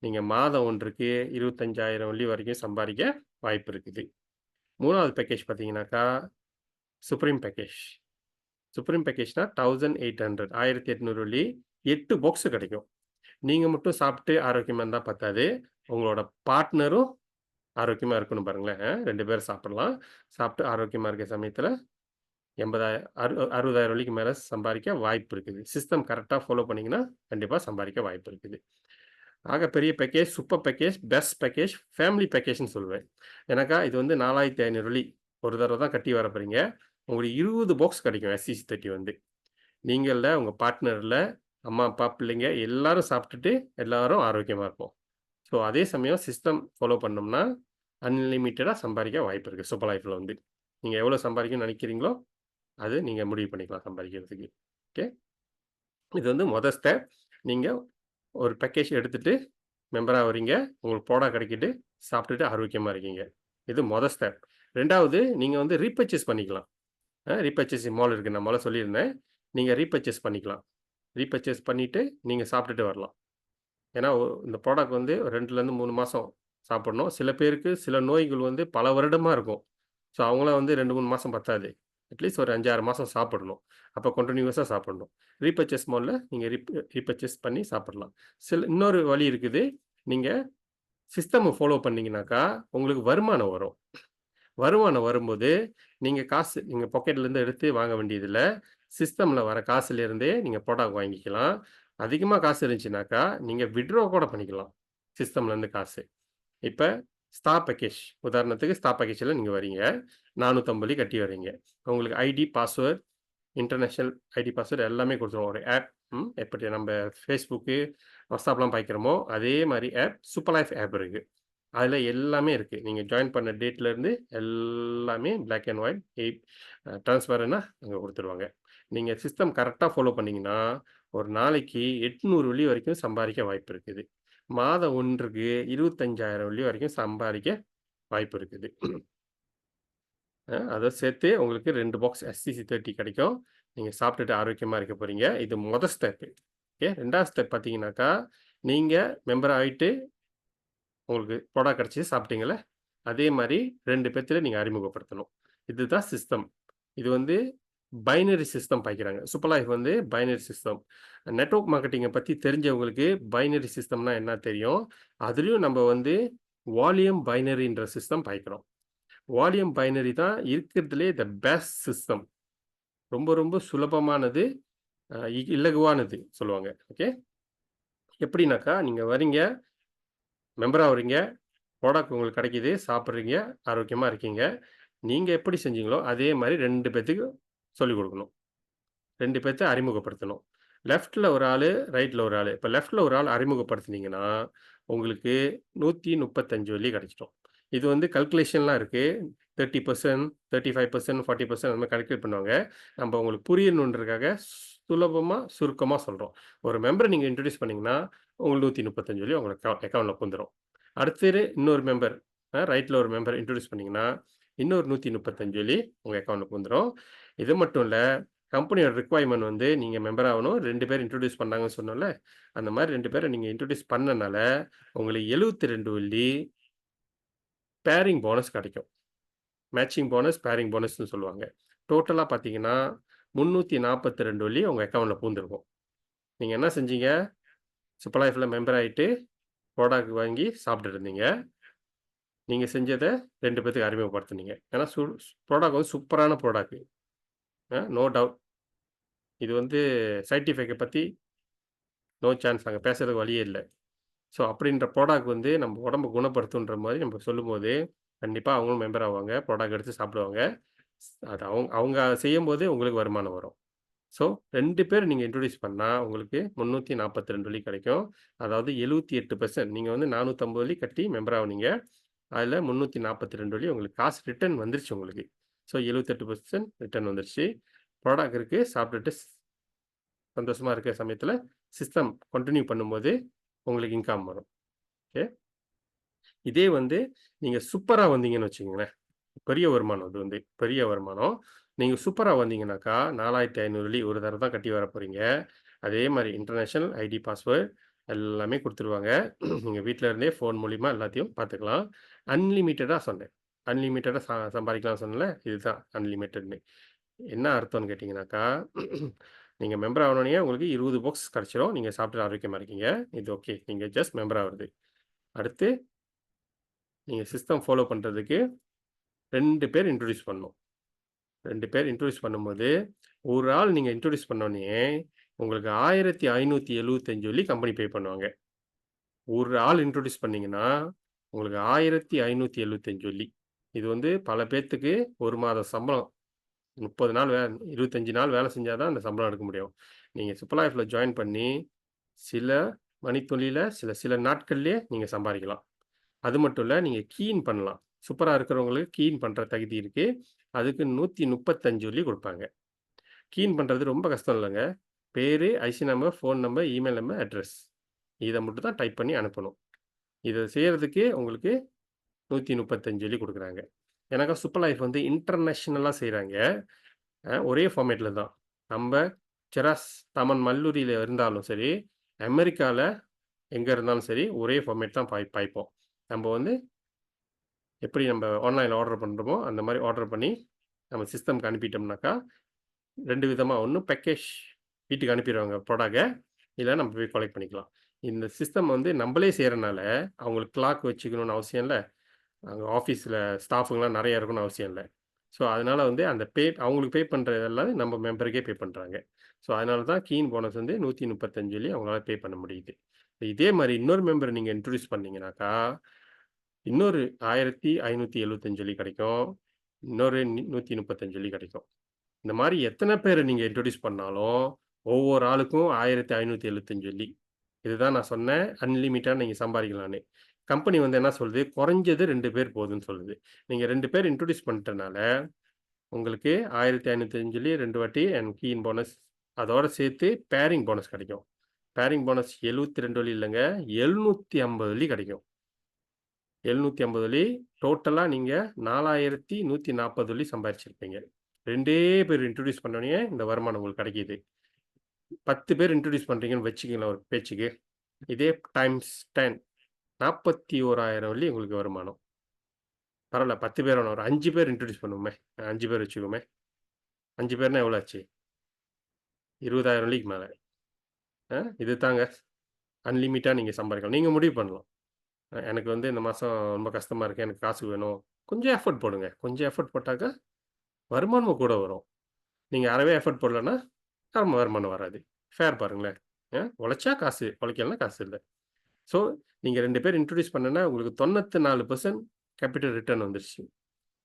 நீங்க மாதம் ஒன்றுக்கு $25,000 வரைக்கும் சம்பாதிக்க வாய்ப்பு இருக்குது. 3வது பேக்கேஜ் பார்த்தீங்கன்னாக்கா, சுப்ரீம் பேக்கேஜ். சுப்ரீம் பேக்கேஜ்னா 1800 $1,800 8 பாக்ஸ் கிடைக்கும். நீங்க மட்டும் சாப்பிட்டு ஆரோக்கியமா இருந்தா பத்தாது. உங்களோட பார்ட்னரும் ஆரோக்கியமா இருக்கணும் பாருங்களேன். 2 பேரும் சாப்பிடலாம். சாப்பிட்டு ஆரோக்கியமா இருக்க சமயத்தில 80,000 $60,000 மேல சம்பாதிக்க வாய்ப்பு இருக்குது. சிஸ்டம் கரெக்ட்டா ஃபாலோ பண்ணீங்கன்னா, கண்டிப்பா சம்பாதிக்க வாய்ப்பு இருக்குது. பெரிய package, super package, best package, family பேக்கேஜ்ன்னு சொல்லுவேன். ஏன்னாக்கா இது வந்து $4,500 ஒரு தடவ தான் கட்டி வர போறீங்க. உங்களுக்கு 20 பாக்ஸ் கிடைக்கும் SCC30 வந்து. நீங்க இல்ல, உங்க பார்ட்னர் இல்ல, அம்மா, அப்பா, பிள்ளைங்க எல்லாரும் சாப்பிட்டுட்டு எல்லாரும் ஆரோக்கியமா இருப்போம். ஸோ, அதே சமயம் சிஸ்டம் ஃபாலோ பண்ணோம்னா, அன்லிமிட்டடா சம்பாதிக்க வாய்ப்பு இருக்கு சூப்பர் லைஃப்ல வந்து. நீங்க எவ்வளோ சம்பாதிக்கணும்னு நினைக்கிறீங்களோ, அது நீங்க முடிவு பண்ணிக்கலாம் சம்பாதிக்கிறதுக்கு. ஓகே. இது வந்து ஸ்டெப். நீங்க ஒரு பேக்கேஜ் எடுத்துட்டு மெம்பரா வரீங்க. உங்களுக்கு ப்ராடக்ட் கிடைக்குது. சாப்பிட்டுட்டு ஆரோக்கியமா இருக்கீங்க. இது ஸ்டெப். 2வது நீங்க வந்து ரீபர்ச்சேஸ் பண்ணிக்கலாம். ரீபர்ச்சேசிங் மால் இருக்கு. நான் முதல்ல சொல்லியிருந்தேன். நீங்க ரீபர்ச்சேஸ் பண்ணிக்கலாம். ரீபர்ச்சேஸ் பண்ணிட்டு நீங்க சாப்பிட்டுட்டு வரலாம். ஏன்னா, இந்த ப்ராடக்ட் வந்து 2லேருந்து 3 மாசம் சாப்பிடணும். சில பேருக்கு சில நோய்கள் வந்து பல வருடமா இருக்கும். ஸோ, அவங்கலாம் வந்து 2, 3 மாசம் பத்தாது. அட்லீஸ்ட் ஒரு 5, 6 மாசம் சாப்பிடணும். அப்ப கன்டினியூவஸா சாப்பிடணும். ரீபர்ச்சேஸ் மோட்ல நீங்க ரீபர்ச்சேஸ் பண்ணி சாப்பிடலாம். இன்னொரு வழி இருக்குது. நீங்க சிஸ்டம ஃபாலோ பண்ணீங்கனாக்கா, உங்களுக்கு வருமானம் வரும். வருமானம் வரும்போது, நீங்க காசு நீங்க பாக்கெட்லேருந்து எடுத்து வாங்க வேண்டியதில்ல. சிஸ்டம்ல வர காசுலேருந்தே நீங்க ப்ராடக்ட் வாங்கிக்கலாம். அதிகமா காசு இருந்துச்சுனாக்கா, நீங்க வித்ட்ரா கூட பண்ணிக்கலாம். சிஸ்டம்லேருந்து காசு. இப்ப ஸ்டார் பேக்கேஜ் உதாரணத்துக்கு ஸ்டார் பேக்கேஜ்ல நீங்க வரீங்க. ரூ. 450 கட்டி வரீங்க. உங்களுக்கு ID, password, international ID, password எல்லாமே குடுத்துருவோம். ஒரு ஆப் எப்படி நம்ப Facebook, WhatsAppலாம் பாய்க்கிறோமோ, அதே மாரி ஆப் சூப்பர் லைஃப் ஆப் இருக்கு. அதுல எல்லாமே இருக்கு. நீங்க ஜாயின் பண்ண டேட்லருந்து எல்லாமே பிளாக் அண்ட் ஒயிட் டிரான்ஸ்பரண்ட்டா அங்க குடுத்துருவாங்க. நீங்க சிஸ்டம் கரெக்ட்டா ஃபாலோ பண்ணீங்கன்னா, ஒரு நாளைக்கு 800 வெள்ளி வரைக்கும் சம்பாரிக்க வாய்ப்பு இருக்குது. மாதம் ஒன்றுக்கு 25,000 வெள்ளி வரைக்கும் சம்பாரிக்க வாய்ப்பு இருக்குது. அத சேர்த்து உங்களுக்கு 2 பாக்ஸ் SCC 30 கிடைக்கும். நீங்க சாப்பிட்டுட்டு ஆரோக்கியமா இருக்க போறீங்க. இது ஸ்டெப்பு. ஓகே. 2வது ஸ்டெப் பார்த்தீங்கன்னாக்கா, நீங்க மெம்பர் ஆயிட்டு உங்களுக்கு ப்ராடக்ட் கிடைச்சு சாப்பிட்டீங்கல்ல, அதே மாரி 2 பேத்துல நீங்க அறிமுகப்படுத்தணும். இதுதான் சிஸ்டம். இது வந்து பைனரி சிஸ்டம் பாய்க்கிறாங்க. சூப்பர் லைஃப் வந்து பைனரி சிஸ்டம். நெட்வொர்க் மார்க்கெட்டிங்க பத்தி தெரிஞ்சவங்களுக்கு பைனரி சிஸ்டம்னா என்ன தெரியும். அதுலயும் நம்ம வந்து வால்யூம் பைனரின்ற சிஸ்டம் பாய்க்கிறோம். வால்யூம் பைனரி தான் இருக்கிறதுலயே த பெஸ்ட் சிஸ்டம். ரொம்ப ரொம்ப சுலபமானது, இலகுவானது சொல்லுவாங்க. ஓகே. எப்படின்னாக்கா, நீங்க வரீங்க, மெம்பர் ஆவுறீங்க, ப்ராடக்ட் உங்களுக்கு கிடைக்குது, சாப்பிடுறீங்க, ஆரோக்கியமா இருக்கீங்க. நீங்க எப்படி செஞ்சீங்களோ, அதே மாரி 2 பேத்துக்கு சொல்லிக் குடுக்கணும். 2 பேத்த அறிமுகப்படுத்தணும். லெஃப்ட்ல ஒரு ஆளு, ரைட்ல ஒரு ஆளு. இப்ப லெஃப்ட்ல ஒரு ஆள் அறிமுகப்படுத்துனீங்கன்னா, உங்களுக்கு 135 வெள்ளி கிடைச்சிடும். இது வந்து கால்குலேஷன்லாம் இருக்கு. 30%, 35%, 40% அந்த மாரி கால்குலேட் பண்ணுவாங்க. நம்ப உங்களுக்கு புரியணுன்றதுக்காக சுலபமா, சுருக்கமா சொல்றோம். ஒரு மெம்பர நீங்க இன்ட்ரோடியூஸ் பண்ணீங்கன்னா, உங்களுக்கு 135 வெள்ளி உங்க அக்கவுண்ட்ல பூந்துரும். அடுத்தது இன்னொரு மெம்பர், ரைட்ல ஒரு மெம்பர் இன்ட்ரோடியூஸ் பண்ணீங்கன்னா, இன்னொரு 135 வெள்ளி உங்க அக்கவுண்ட்ல பூந்துரும். இது மட்டும் இல்ல, கம்பெனியோட ரிக்வயர்மென்ட் வந்து நீங்க மெம்பர் ஆவணும். 2 பேர் இன்ட்ரோடியூஸ் பண்ணாங்கன்னு சொன்னோம்ல, அந்த மாரி 2 பேர நீங்க இன்ட்ரோடியூஸ் பண்ணனால, உங்களுக்கு 72 வெள்ளி பேரிங் போனஸ் கிடைக்கும். மேட்சிங் போனஸ், பேரிங் போனஸ்ன்னு சொல்லுவாங்க. டோட்டலா பார்த்தீங்கன்னா, 342 வெள்ளி உங்க அக்கவுண்ட்ல பூந்திருக்கும். நீங்க என்ன செஞ்சீங்க? சூப்பர் லைஃப்ல மெம்பர் ஆயிட்டு, ப்ராடக்ட் வாங்கி சாப்பிட்டுட்டு இருந்தீங்க. நீங்க செஞ்சத 2 பேத்துக்கு அறிமுகப்படுத்துனீங்க. ஏன்னா ப்ராடக்ட் வந்து சூப்பரான ப்ராடக்ட். No doubt. இது வந்து சைட் எஃபெக்ட்ட பத்தி நோ சான்ஸ். அங்க பேசுறதுக்கு வழியே இல்ல. ஸோ, அப்படின்ற ப்ராடக்ட் வந்து நம்ம உடம்ப குணப்படுத்துன்ற மாரி நம்ம சொல்லும்போது, கண்டிப்பா அவங்களும் மெம்பர் ஆவாங்க. ப்ராடக்ட் எடுத்து சாப்பிடுவாங்க. அது அவங்க அவங்க செய்யும்போது உங்களுக்கு வருமானம் வரும். ஸோ, 2 பேர் நீங்க இன்ட்ரோடியூஸ் பண்ணா, உங்களுக்கு 342 வெள்ளி கிடைக்கும். அதாவது 78% நீங்க வந்து 450 வெள்ளி கட்டி மெம்பர் ஆவுனீங்க. அதுல 342 வெள்ளி உங்களுக்கு காசு ரிட்டர்ன் வந்துருச்சு உங்களுக்கு. ஸோ, 78% ரிட்டர்ன் வந்துருச்சு. ப்ராடக்ட் இருக்கு. சாப்பிட்டுட்டு சந்தோஷமா இருக்கிற சமயத்துல சிஸ்டம் கன்டின்யூ பண்ணும்போது உங்களுக்கு இன்கம் வரும். ஓகே. இதே வந்து நீங்க சூப்பரா வந்தீங்கன்னு வச்சுக்கங்களேன். பெரிய வருமானம் அது வந்து. பெரிய வருமானம். நீங்க சூப்பரா வந்தீங்கன்னாக்கா, 4500 வெள்ளி ஒரு தடவ தான் கட்டி வரப் போறீங்க. அதே மாரி இன்டர்நேஷனல் ஐடி பாஸ்வேர்ட் எல்லாமே குடுத்துருவாங்க. நீங்க வீட்ல இருந்தே ஃபோன் மூலியமா எல்லாத்தையும் பார்த்துக்கலாம். அன்லிமிட்டடா சொன்னேன். அன்லிமிட்டடா சம்பாதிக்கலாம்னு சொன்னேன்ல, இதுதான் அன்லிமிட்டட்ன்னு. என்ன அர்த்தம்னு கேட்டீங்கன்னாக்கா, நீங்க மெம்பர் ஆனோனயே உங்களுக்கு 20 பாக்ஸ் கிடைச்சிரும். நீங்க சாப்பிட்டு ஆரோக்கியமா இருக்கீங்க. இது ஓகே. நீங்க ஜஸ்ட் மெம்பர் ஆவுறது. அடுத்து நீங்க சிஸ்டம் ஃபாலோ பண்றதுக்கு 2 பேர் இன்ட்ரோடியூஸ் பண்ணணும். 2 பேர் இன்ட்ரோடியூஸ் பண்ணும்போது, ஒரு ஆள் நீங்க இன்ட்ரோடியூஸ் பண்ணோனயே, உங்களுக்கு 1575 வெள்ளி கம்பெனி பே பண்ணுவாங்க. ஒரு ஆள் இன்ட்ரோடியூஸ் பண்ணீங்கன்னா, உங்களுக்கு 1575 வெள்ளி. இது வந்து பல பேத்துக்கு 1 மாத சம்பளம். 30 நாள் 25 நாள் வேலை செஞ்சா தான் அந்த சம்பளம் எடுக்க முடியும். நீங்க சூப்பர் லைஃப்ல ஜாயின் பண்ணி, சில மணித்துளியில சில சில நாட்கள்லயே நீங்க சம்பாரிக்கலாம். அது மட்டும் இல்ல, நீங்க கீ இன் பண்ணலாம். சூப்பரா இருக்கிறவங்களுக்கு கீ இன் பண்ற தகுதி இருக்கு. அதுக்கு 135 வெள்ளி குடுப்பாங்க. கீ இன் பண்றது ரொம்ப கஷ்டம் இல்லங்க. பேரு, IC number, phone number, email number, address. இத மட்டும் தான் டைப் பண்ணி அனுப்பணும். இத செய்றதுக்கு உங்களுக்கு 135 வெள்ளி குடுக்குறாங்க. ஏன்னாக்கா சூப்பர் லைஃப் வந்து இன்டர்நேஷனலா செய்றாங்க. ஒரே ஃபார்மேட்ல தான். நம்ப செராஸ் தாமன் மல்லூரியில இருந்தாலும் சரி, அமெரிக்கால எங்க இருந்தாலும் சரி, ஒரே ஃபார்மேட் தான் பாய்ப்போம். நம்ம வந்து எப்படி நம்ம ஆன்லைன்ல ஆர்டர் பண்றோமோ, அந்த மாரி ஆர்டர் பண்ணி நம்ம சிஸ்டம்க்கு அனுப்பிட்டோம்னாக்கா, 2 விதமா. ஒண்ணு பேக்கேஜ் வீட்டுக்கு அனுப்பிருவாங்க ப்ராடக்ட்ட. இல்ல நம்ம போய் கலெக்ட் பண்ணிக்கலாம். இந்த சிஸ்டம் வந்து நம்பளே செய்றனால, அவங்களுக்கு கிளாக் வச்சுக்கணும்னு அவசியம் இல்ல. அங்க ஆஃபீஸ்ல ஸ்டாஃப்ங்கலாம் நெறைய இருக்கணும்னு அவசியம் இல்ல. ஸோ, அதனால வந்து அந்த அவங்களுக்கு பே பண்றது எல்லாமே நம்ம மெம்பருக்கே பே பண்றாங்க. ஸோ, அதனால தான் கீன் போனஸ் வந்து 135 சொல்லி அவங்களால பே பண்ண முடியுது. இதே மாரி இன்னொரு மெம்பர் நீங்க இன்ட்ரோடியூஸ் பண்ணீங்கனாக்கா, இன்னொரு 1575 சொல்லி கிடைக்கும். இன்னொரு 135 சொல்லி கிடைக்கும். இந்த மாரி எத்தன பேர நீங்க இன்ட்ரோடியூஸ் பண்ணாலும், ஒவ்வொரு ஆளுக்கும் 1575 சொல்லி. இதுதான் நான் சொன்னேன், அன்லிமிட்டா நீங்க சம்பாரிக்கலான்னு. கம்பெனி வந்து என்ன சொல்லுது, குறைஞ்சது 2 பேர் போதும்ன்னு சொல்லுது. நீங்க 2 பேர் இன்ட்ரோடியூஸ் பண்ணிட்டனால, உங்களுக்கு 1505 சொல்லி 2 வாட்டி அண்ட் கீ இன் போனஸ் அதோட சேர்த்து பேரிங் போனஸ் கிடைக்கும். பேரிங் போனஸ் 72 வெள்ளி இல்லங்க, 750 வெள்ளி கிடைக்கும். 750 வெள்ளி டோட்டலா நீங்க 4140 வெள்ளி சம்பாரிச்சிருப்பீங்க. 2 பேர் இன்ட்ரோடியூஸ் பண்ணோனயே இந்த வருமானம் உங்களுக்கு கிடைக்குது. 10 பேர் இன்ட்ரோடியூஸ் பண்றீங்கன்னு வச்சுக்கங்களேன் ஒரு பேச்சுக்கு. இதே டைம்ஸ் 10 41,000 வெள்ளி உங்களுக்கு வருமானம். பரவால்ல 10 பேர் வேணாம். ஒரு 5 பேர் இன்ட்ரோடியூஸ் பண்ணுவோமே. 5 பேர் வச்சுக்குவோமே. 5 பேர்னா எவ்வளோ ஆச்சு? 20,000 வெள்ளிக்கு மேல. இது தாங்க அன்லிமிட்டா நீங்க சம்பாரிக்கலாம். நீங்க முடிவு பண்ணலாம். எனக்கு வந்து இந்த மாசம் ரொம்ப கஷ்டமா இருக்கு. எனக்கு காசு வேணும். கொஞ்சம் எஃபோர்ட் போடுங்க. கொஞ்சம் எஃபோர்ட் போட்டாக்கா வருமானமும் கூட வரும். நீங்க அறவே எஃபோர்ட் போடலன்னா, வருமானம் வராது. ஃபேர் பாருங்களேன். உழைச்சா காசு, உழைக்கலன்னா காசு இல்ல. ஸோ, நீங்க 2 பேர் இன்ட்ரோடியூஸ் பண்ணனா உங்களுக்கு 94% கேபிட்டல் ரிட்டர்ன் வந்துருச்சு.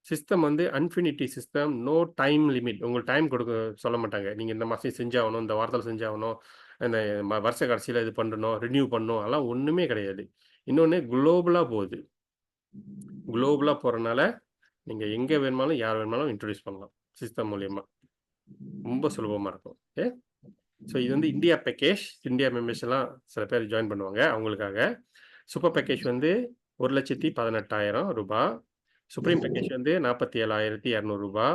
சிஸ்டம் வந்து infinity system. No time limit. உங்களுக்கு டைம் கொடுக்க சொல்ல மாட்டாங்க. நீங்க இந்த மாசம் செஞ்சாகணும், இந்த வாரத்தில செஞ்சாகணும், இந்த வருஷ கடைசியில இது பண்ணணும், ரினியூ பண்ணணும். அதெல்லாம் ஒண்ணுமே கிடையாது. இன்னொன்னு குளோபலா போகுது. குளோபலா போறனால, நீங்க எங்க வேணுமானாலும், யார் வேணுமானாலும் இன்ட்ரோடியூஸ் பண்ணலாம். சிஸ்டம் மூலியமா. ரொம்ப சுலபமா இருக்கும். ஓகே. ஸோ, இது வந்து இந்தியா பேக்கேஜ். இந்தியா மெம்பர்ஸ் எல்லாம் சில பேர் ஜாயின் பண்ணுவாங்க. அவங்களுக்காக. சூப்பர் பேக்கேஜ் வந்து ரூ. 1,18,000. சுப்ரீம் பேக்கேஜ் வந்து ரூ. 47,200.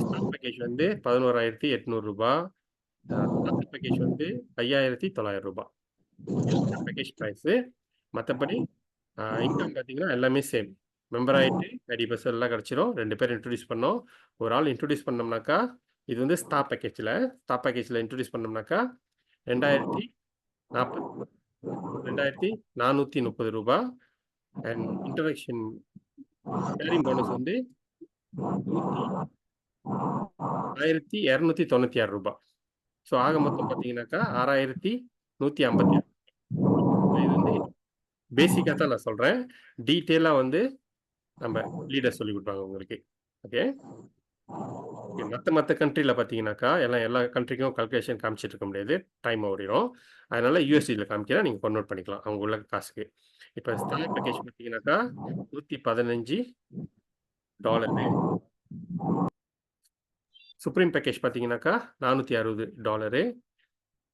ஸ்டார் பேக்கேஜ் வந்து ரூ. 11,800. ஸ்டார்டர் பேக்கேஜ் வந்து ரூ. 5,900. இதுதான் பேக்கேஜ் பிரைஸு. மத்தபடி இன்கம் பார்த்தீங்கன்னா எல்லாமே சேம். மெம்பர் ஆயிட்டு ஐடி பஸ் எல்லாம் கிடைச்சிரும். 2 பேர் இன்ட்ரோடியூஸ் பண்ணோம். ஒரு ஆள் இன்ட்ரோடியூஸ் பண்ணோம்னாக்கா, இது வந்து ஸ்டார் பேக்கேஜ்ல. ஸ்டார் பேக்கேஜ்ல இன்ட்ரோடியூஸ் பண்ணோம்னாக்கா, ரூ. 2,040 ரூ. 2,430 அண்ட் இன்ட்ரோடக்ஷன் பேரிங் போனஸ் வந்து ரூ. 1,296. ஸோ ஆக மொத்தம் பார்த்தீங்கன்னாக்கா, 6,156. இது வந்து பேசிக்கா தான் நான் சொல்றேன். டீட்டெயிலா வந்து நம்ம லீடர் சொல்லிக் குடுப்பாங்க உங்களுக்கு. ஓகே. மத்த கண்ட்ரில பார்த்தீங்கன்னாக்கா, எல்லா கண்ட்ரிக்கும் கால்குலேஷன் காமிச்சிட்டு இருக்க முடியாது. டைம் ஓடிரும். அதனால USDல காமிக்கிறேன். நீங்க கன்வெர்ட் பண்ணிக்கலாம். அவங்க உள்ள காசுக்கு. இப்ப ஸ்டார் பேக்கேஜ் பார்த்தீங்கன்னாக்கா, $115. சுப்ரீம் பேக்கேஜ் பார்த்தீங்கன்னாக்கா, $460.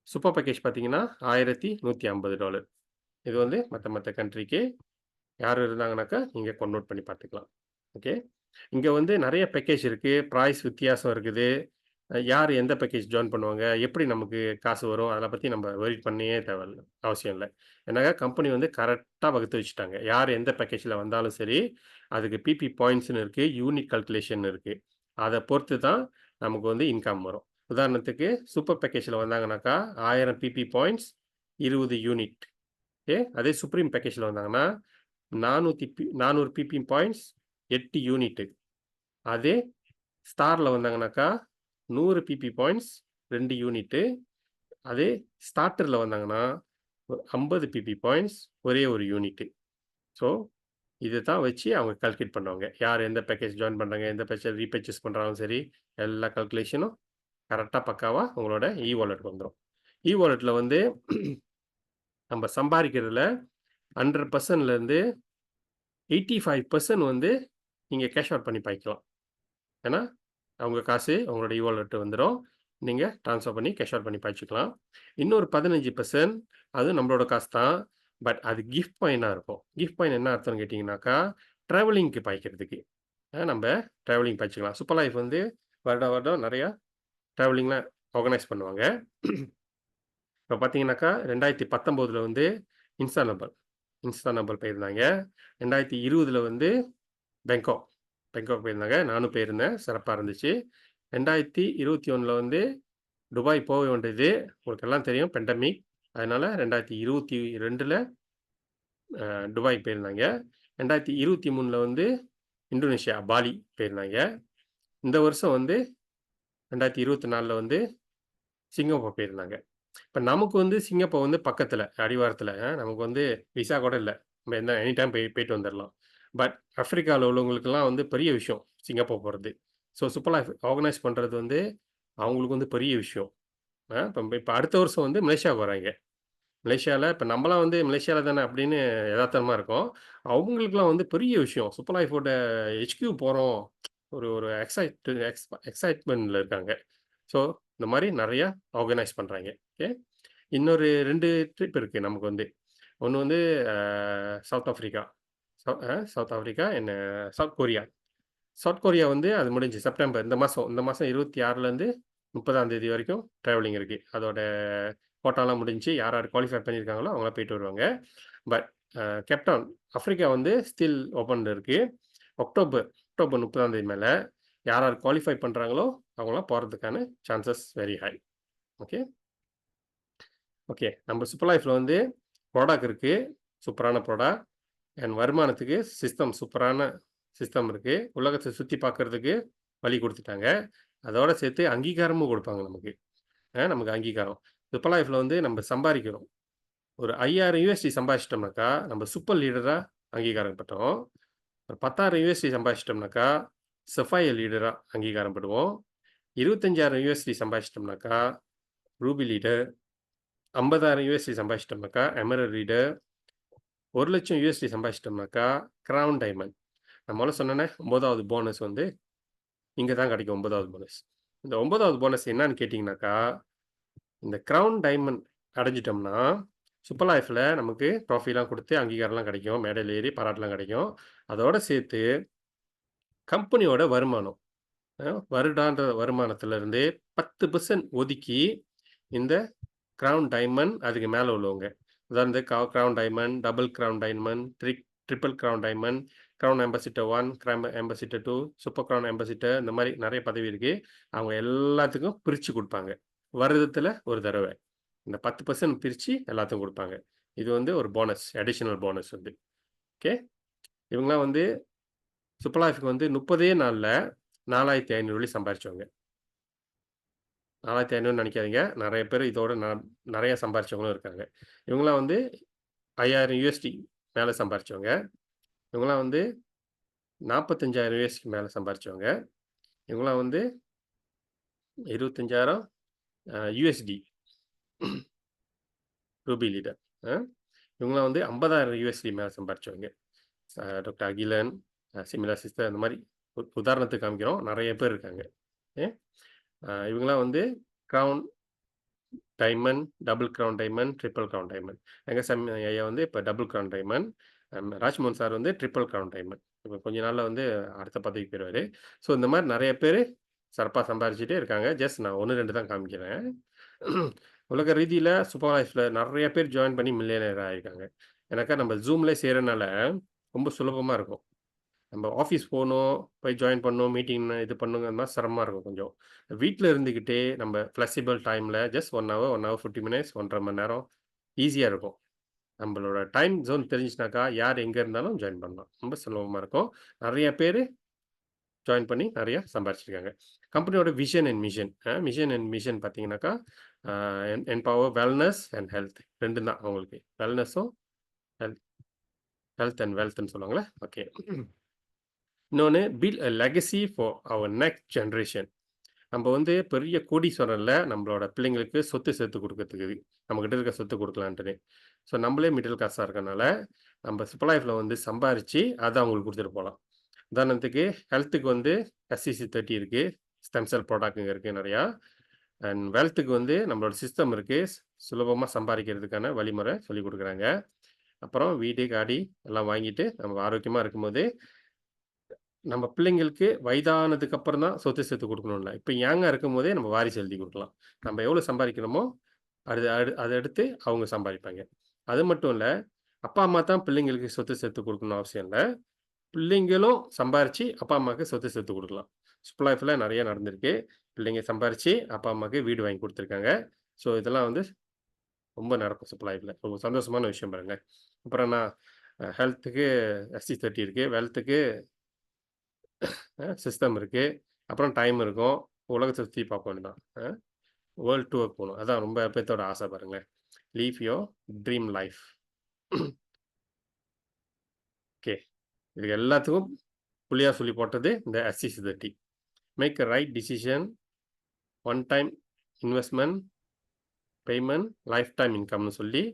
சூப்பர் பேக்கேஜ் பார்த்தீங்கன்னா, $1,150. இது வந்து மத்த கண்ட்ரிக்கு யார் இருந்தாங்கனாக்கா, நீங்க கன்வெர்ட் பண்ணி பார்த்துக்கலாம். ஓகே. இங்க வந்து நெறைய பேக்கேஜ் இருக்கு. பிரைஸ் வித்தியாசம் இருக்குது. யார் எந்த பேக்கேஜ் ஜாயின் பண்ணுவாங்க? எப்படி நமக்கு காசு வரும்? அத பத்தி நம்ம வொரி பண்ணியே தேவையில்ல. அவசியம் இல்ல. ஏன்னா கம்பெனி வந்து கரெக்ட்டா வகுத்து வச்சுட்டாங்க. யார் எந்த பேக்கேஜ்ல வந்தாலும் சரி, அதுக்கு பிபி பாயிண்ட்ஸ்ன்னு இருக்கு. யூனிட் கால்குலேஷன் இருக்கு. அத பொறுத்து தான் நமக்கு வந்து இன்கம் வரும். உதாரணத்துக்கு சூப்பர் பேக்கேஜ்ல வந்தாங்கனாக்கா, 1000 பிபி பாயிண்ட்ஸ் 20 யூனிட். ஓகே. அதே சுப்ரீம் பேக்கேஜ்ல வந்தாங்கன்னா, 400 பிபி பாயிண்ட்ஸ் 8 யூனிட். அதே ஸ்டார்ல வந்தாங்கனாக்கா, 100 பிபி பாயிண்ட்ஸ் 2 யூனிட். அதே ஸ்டார்டர்ல வந்தாங்கன்னா, 50 பிபி பாயிண்ட்ஸ் ஒரே 1 யூனிட். ஸோ, இத தான் வச்சு அவங்க கால்குலேட் பண்ணுவாங்க. யார் எந்த பேக்கேஜ் ஜாயின் பண்றாங்க, எந்த பேக்கேஜ் ரீபர்ச்சேஸ் பண்றாலும் சரி, எல்லா கால்குலேஷனும் கரெக்ட்டா பக்காவா உங்களோட வாலெட்க்கு வந்துரும். வாலெட்ல வந்து நம்ம சம்பாரிக்கிறதுல 100%ல இருந்து 85% வந்து நீங்க கேஷ் அவுட் பண்ணி பாய்க்கலாம். ஏன்னா, அவங்க காசு உங்களோட வாலெட் வந்துரும். நீங்க ட்ரான்ஸ்ஃபர் பண்ணி கேஷ் அவுட் பண்ணி பாய்ச்சுக்கலாம். இன்னொரு 15% அது நம்மளோட காசு தான். பட் அது கிஃப்ட் பாயிண்ட்டா இருக்கும். கிஃப்ட் பாயிண்ட் என்ன அர்த்தம்னு கேட்டீங்கன்னாக்கா, டிராவலிங்க்கு பாய்க்கிறதுக்கு. நம்ப டிராவலிங் பாய்ச்சுக்கலாம். சூப்பர் லைஃப் வந்து வருடம் நெறையா டிராவலிங்லாம் ஆர்கனைஸ் பண்ணுவாங்க. இப்ப பார்த்தீங்கன்னாக்கா, 2019ல வந்து இன்ஸ்டானபுள் இன்ஸ்டானபுள் போயிருந்தாங்க. 2020ல வந்து பெங்காக் பெங்காக் போயிருந்தாங்க. நானும் போயிருந்தேன். சிறப்பா இருந்துச்சு. 2021ல வந்து துபாய் போக வேண்டியது. உங்களுக்கு எல்லாம் தெரியும் பெண்டமிக். அதனால 2022ல துபாய் போயிருந்தாங்க. 2023ல வந்து இந்தோனேஷியா, பாலி போயிருந்தாங்க. இந்த வருஷம் வந்து 2024ல வந்து சிங்கப்பூர் போயிருந்தாங்க. இப்ப நமக்கு வந்து சிங்கப்பூர் வந்து பக்கத்துல, அடிவாரத்துல. நமக்கு வந்து விசா கூட இல்ல. நம்ம எனி டைம் போயிட்டு வந்துரலாம். பட் ஆப்பிரிக்கால உள்ளவங்களுக்கெல்லாம் வந்து பெரிய விஷயம் சிங்கப்பூர் போறது. ஸோ சுப்பர் லைஃப் ஆர்கனைஸ் பண்றது வந்து அவங்களுக்கு வந்து பெரிய விஷயம். இப்ப அடுத்த வருஷம் வந்து மலேசியாவுக்கு வராய்ங்க. மலேசியால இப்ப நம்மலாம் வந்து மலேசியால தானே அப்படின்னு எதார்த்தமா இருக்கோம். அவங்களுக்கெல்லாம் வந்து பெரிய விஷயம். சூப்பர் லைஃபோட HQ போறோம். ஒரு ஒரு எக்ஸைட்மென்ட்ல இருக்காங்க. ஸோ இந்த மாரி நெறையா ஆர்கனைஸ் பண்றாய்ங்க. ஓகே. இன்னொரு 2 ட்ரிப் இருக்கு நமக்கு வந்து. ஒண்ணு வந்து அ South Africa. South Africa and South Korea. South Korea வந்து அது முடிஞ்சுச்சு. செப்டம்பர் இந்த மாசம் 26லேருந்து 30ஆம் தேதி வரைக்கும் ட்ராவலிங் இருக்கு. அதோட கோட்டாலாம் முடிஞ்சுச்சு. யார் யார் குவாலிஃபை பண்ணியிருக்காங்களோ அவங்கலாம் போயிட்டு வருவாங்க. பட் கேப்டவுன் ஆஃப்ரிக்கா வந்து ஸ்டில் ஓப்பன்ல இருக்கு. அக்டோபர் 30ஆம் தேதி மேல யார் யார் குவாலிஃபை பண்றாங்களோ அவங்கலாம் போறதுக்கான chances very high. Okay. Okay. நம்ம சூப்பர் லைஃப்ல வந்து ப்ராடக்ட் இருக்கு. சூப்பரான ப்ராடக்ட். அண்ட் வருமானத்துக்கு சூப்பரான சிஸ்டம் இருக்கு. உலகத்த சுத்தி பார்க்கறதுக்கு வழி குடுத்துட்டாங்க. அதோட சேர்த்து அங்கீகாரமும் குடுப்பாங்க நமக்கு. நமக்கு அங்கீகாரம். சூப்பர் லைஃப்ல வந்து நம்ம சம்பாரிக்கிறோம். ஒரு $5000 சம்பாதிச்சிட்டோம்னாக்கா, நம்ம சூப்பர் லீடரா அங்கீகாரம் பெற்றோம். ஒரு $10,000 சம்பாதிச்சிட்டோம்னாக்கா, சஃபையர் லீடரா அங்கீகாரம் பெறுவோம். $25,000 சம்பாதிச்சிட்டோம்னாக்கா, ரூபி லீடர். $50,000 சம்பாதிச்சிட்டோம்னாக்கா, எமரல்ட் லீடர். $1,00,000 சம்பாதிச்சிட்டோம்னாக்கா, கிரவுன் டைமண்ட். நான் மொதல்ல சொன்னேனே 9வது போனஸ் வந்து இங்க தான் கிடைக்கும் 9வது போனஸ். இந்த 9வது போனஸ் என்னன்னு கேட்டீங்கன்னாக்கா, இந்த கிரவுன் டைமண்ட் அடைஞ்சிட்டோம்னா, சூப்பர் லைஃப்ல நமக்கு ட்ராஃபிலாம் குடுத்து அங்கீகாரம்லாம் கிடைக்கும். மேடையில ஏறி பாராட்டுலாம் கிடைக்கும். அதோட சேர்த்து கம்பெனியோட வருமானம். வருடாந்திர வருமானத்திலிருந்து 10% ஒதுக்கி இந்த கிரவுன் டைமண்ட் அதுக்கு மேல உள்ளவங்க. உதாரணத்துக்கு crown diamond, double crown diamond, triple crown diamond, crown ambassador 1, crown ambassador 2, super crown ambassador இந்த மாரி நெறைய பதவி இருக்கு. அவங்க எல்லாத்துக்கும் பிரிச்சு குடுப்பாங்க. வருடத்துல ஒரு தடவ. இந்த 10% பிரிச்சு எல்லாத்துக்கும் குடுப்பாங்க. இது வந்து ஒரு போனஸ், அடிஷனல் போனஸ் வந்து. ஓகே. இவங்கலாம் வந்து சூப்பர் லைஃப்க்கு வந்து 30 நாள்ல $4,500 சம்பாரிச்சவங்க. 4,500 நெனைக்காதீங்க. நெறைய பேர் இதோட நெறைய சம்பாரிச்சவங்களும் இருக்காங்க. இவங்கலாம் வந்து $5,000 மேல சம்பாரிச்சவங்க. இவங்கலாம் வந்து $45,000 மேல சம்பாரிச்சவங்க. இவங்கலாம் வந்து 25,000 USD ரூபி லீடர். அ இவங்கலாம் வந்து $50,000 மேல சம்பாரிச்சவங்க. டாக்டர் அகிலன், சிமிலா சிஸ்டர் அந்த மாரி உதாரணத்துக்கு காமிக்கிறோம். நெறைய பேர் இருக்காங்க. ஓகே. இவங்கலாம் வந்து crown diamond, double crown diamond, triple crown diamond. Rangasamy ஐயா வந்து இப்ப double crown diamond. Rajmohan sir வந்து ட்ரிபிள் கிரவுன் டைமண்ட். இப்ப கொஞ்ச நாள்ல வந்து அடுத்த பதவிக்கு போயிருவாரு. ஸோ இந்த மாரி நெறைய பேரு சிறப்பா சம்பாரிச்சுட்டே இருக்காங்க. ஜஸ்ட் நான் 1, 2 தான் காமிக்கிறேன். உலக ரீதியில சூப்பர் லைஃப்ல நெறைய பேர் ஜாயின் பண்ணி மில்லியனர் ஆயிருக்காங்க. ஏன்னாக்கா நம்ம Zoomலயே செய்றனால ரொம்ப சுலபமா இருக்கும். நம்ம ஆஃபீஸ் போணும், போய் ஜாயின் பண்ணணும், மீட்டிங் இது பண்ணுங்கன்னா சிரமமா இருக்கும் கொஞ்சம். வீட்ல இருந்துகிட்டே நம்ம ஃப்ளெக்சிபிள் டைம்ல ஜஸ்ட் 1 ஹவர், 1 ஹவர் 50 மினிட்ஸ் 1 1/2 மணி நேரம் ஈஸியா இருக்கும். நம்மளோட டைம் ஜோன் தெரிஞ்சுச்சுனாக்கா, யார் எங்க இருந்தாலும் ஜாயின் பண்ணலாம். ரொம்ப சுலபமா இருக்கும். நெறைய பேரு ஜாயின் பண்ணி நெறைய சம்பாரிச்சிருக்காங்க. கம்பெனியோட விஷன் அண்ட் மிஷன் பார்த்தீங்கன்னாக்கா, அ என்பவர் வெல்னஸ் அண்ட் ஹெல்த் 2ம் தான் அவங்களுக்கு. வெல்னஸும் ஹெல்த் ஹெல்த் அண்ட் வெல்த்ன்னு சொல்லுவாங்கல்ல. ஓகே. இன்னொன்னு build a legacy for our next generation. நம்ம வந்து பெரிய கோடீஸ்வரன் இல்ல. நம்மளோட பிள்ளைங்களுக்கு சொத்து சேர்த்து குடுக்கறதுக்கு. நம்மகிட்ட இருக்க சொத்து குடுக்கலான்ட்டுன்னு. ஸோ நம்மளே மிடில் கிளாஸா இருக்கனால, நம்ம சூப்பர் லைஃப்ல வந்து சம்பாரிச்சு, அத அவங்களுக்கு குடுத்துட்டு போலாம். உதாரணத்துக்கு ஹெல்த்துக்கு வந்து SCC30 இருக்கு. ஸ்டெம் செல் ப்ராடக்ட்ங்க இருக்கு நெறையா. அண்ட் வெல்த்துக்கு வந்து நம்மளோட சிஸ்டம் இருக்கு. சுலபமா சம்பாரிக்கிறதுக்கான வழிமுறை சொல்லிக் குடுக்குறாங்க. அப்புறம் வீடு, காடி எல்லாம் வாங்கிட்டு நம்ம ஆரோக்கியமா இருக்கும்போது நம்ம பிள்ளைங்களுக்கு வயதானதுக்கு அப்புறம் தான் சொத்து சேர்த்து குடுக்கணும் இல்ல. இப்ப யங்கா இருக்கும்போதே நம்ம வாரிசு எழுதி குடுக்கலாம். நம்ம எவ்வளோ சம்பாதிக்கிறோமோ, அத எடுத்து அவங்க சம்பாதிப்பாங்க. அது மட்டும் இல்ல, அப்பா, அம்மா தான் பிள்ளைங்களுக்கு சொத்து சேர்த்து குடுக்கணும்னு அவசியம் இல்ல. பிள்ளைங்களும் சம்பாரிச்சு அப்பா, அம்மாக்கு சொத்து சேர்த்து குடுக்கலாம். ஸ்கூல் லைஃப்ல நெறைய நடந்திருக்கு. பிள்ளைங்க சம்பாரிச்சு அப்பா, அம்மாக்கு வீடு வாங்கி குடுத்துருக்காங்க. ஸோ இதெல்லாம் வந்து ரொம்ப நடக்கும் ஸ்கூல் லைஃப்ல. ரொம்ப சந்தோஷமான விஷயம் பாருங்க. அப்புறம் நான் ஹெல்த்துக்கு SC30 இருக்கு. வெல்த்துக்கு சிஸ்டம் இருக்கு. அப்புறம் டைம் இருக்கும். உலகத்த சுத்தி பார்க்க வேண்டியதான். வேர்ல்ட் டூர் போணும். அதான் ரொம்ப பேத்தோட ஆசை பாருங்களேன். Live your dream life. Okay. இது எல்லாத்துக்கும் புள்ளியா சொல்லி போட்டது இந்த SC30. Make a right decision, one time investment, payment, life time இன்கம்னு சொல்லி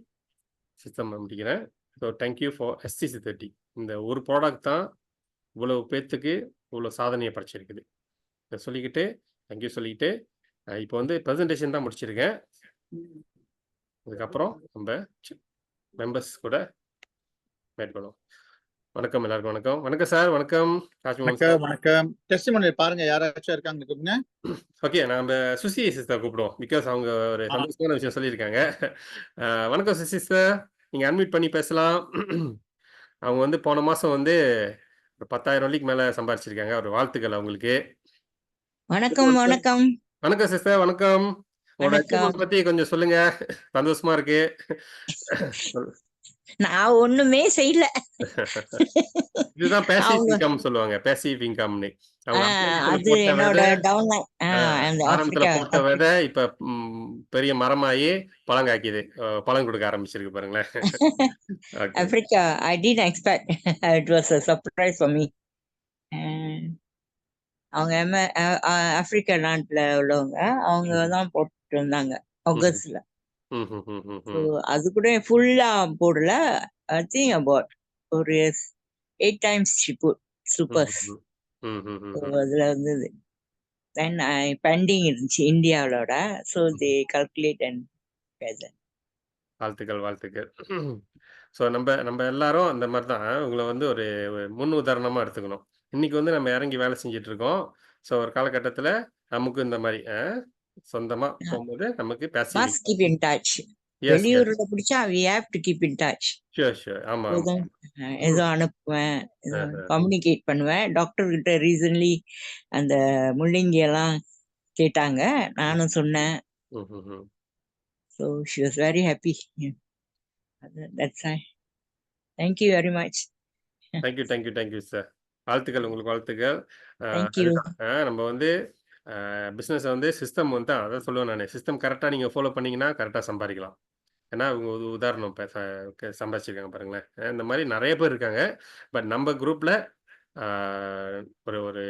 சிஸ்டம் முடிக்கிறேன். So thank you for SC30. இந்த ஒரு ப்ராடக்ட் தான் இவ்வளவு பேத்துக்கு இவ்வளோ சாதனைய படைச்சிருக்குது. இத சொல்லிக்கிட்டு, தேங்க் யூ சொல்லிக்கிட்டு, இப்போ வந்து பிரசன்டேஷன் தான் முடிச்சிருக்கேன். இதுக்கப்புறம் நம்ப மெம்பர்ஸ் கூட மீட் பண்ணுவோம். வணக்கம் எல்லாருக்கும் வணக்கம். வணக்கம் சார். வணக்கம். ராஜ்மோகன் சார். வணக்கம். டெஸ்டிமோனியல் பாருங்க யாராச்சும் இருக்காங்க கூப்பிடுங்க. ஓகே. நாம சுசி சிஸ்டர் கூப்பிடுவோம். பிகாஸ் அவங்க ஒரு சந்தோஷமான விஷயம் சொல்லியிருக்காங்க. வணக்கம் சுசி சிஸ்டர். நீங்க அன்மியூட் பண்ணி பேசலாம். அவங்க வந்து போன மாசம் வந்து ஒரு 10,000 வெள்ளிக்கு மேல சம்பாரிச்சிருக்காங்க. ஒரு வாழ்த்துக்கள் அவங்களுக்கு. வணக்கம் வணக்கம் வணக்கம் சிஸ்டர். வணக்கம். உங்களோட வணக்கம். அச்சீவ்மென்ட் பத்தி கொஞ்சம் சொல்லுங்க. சந்தோஷமா இருக்கு. நான் ஒண்ணுமே செய்யல. இதுதான் பேசிவ் அவங்க இன்கம் சொல்லுவாங்க. பேசிவ் இன்கம்னு. அவங்க அது போட்ட என்னோட விதை, டவுன்லைன் அந்த ஆரம்பத்துல ஆப்பிரிக்கா போட்ட விதை இப்ப பெரிய மரமாயி பழம் காய்க்குது. பழம் கொடுக்க ஆரம்பிச்சிருக்கு பாருங்களேன். Okay. Africa I did expect it was a surprise for me. அவங்க ஆப்பிரிக்கா நாட்டுல உள்ளவங்க அவங்க தான் போட்டு இருந்தாங்க ஆகஸ்ட்ல. ஸோ அது கூட ஃபுல்லா போடல. ஐ திங்க் அபவுட் ஒரு 8 times she put supers. அதுல வந்தது. தென் பெண்டிங் இருந்துச்சு இந்தியாவோட. So they calculate and present. வாழ்த்துக்கள், வாழ்த்துக்கள். ஸோ நம்ம எல்லாரும் அந்த மாரி தான். உங்கள வந்து ஒரு முன் உதாரணமா எடுத்துக்கணும். இன்னைக்கு வந்து நம்ம இறங்கி வேலை செஞ்சுட்டு இருக்கோம். ஸோ ஒரு காலகட்டத்தில நமக்கும் இந்த மாரி சொந்தமா போகும்போது நமக்கு passive Must keep in touch. வெளியூர்ல பிடிச்சா we have to keep in touch. Sure. ஆமா. ஏதோ அனுப்புவேன், கம்யூனிகேட் பண்ணுவேன். டாக்டர் கிட்ட ரீசன்ட்லி அந்த முள்ளங்கி எல்லாம் கேட்டாங்க, நானும் சொன்னேன். So she was very happy. That's why. Thank you very much. Thank you sir. வாழ்த்துக்கள், உங்களுக்கு வாழ்த்துக்கள். Thank you. நம்ம வந்து பிசினஸ் வந்து சிஸ்டம் வந்து அதான் சொல்லுவேன் நானு. சிஸ்டம் கரெக்ட்டா நீங்க ஃபாலோ பண்ணீங்கன்னா கரெக்ட்டா சம்பாரிக்கலாம். ஏன்னா அவங்க ஒரு உதாரணம் சம்பாதிச்சிருக்காங்க பாருங்களேன். இந்த மாரி நெறைய பேர் இருக்காங்க. பட் நம்ம குரூப்ல ஒரு ஒரு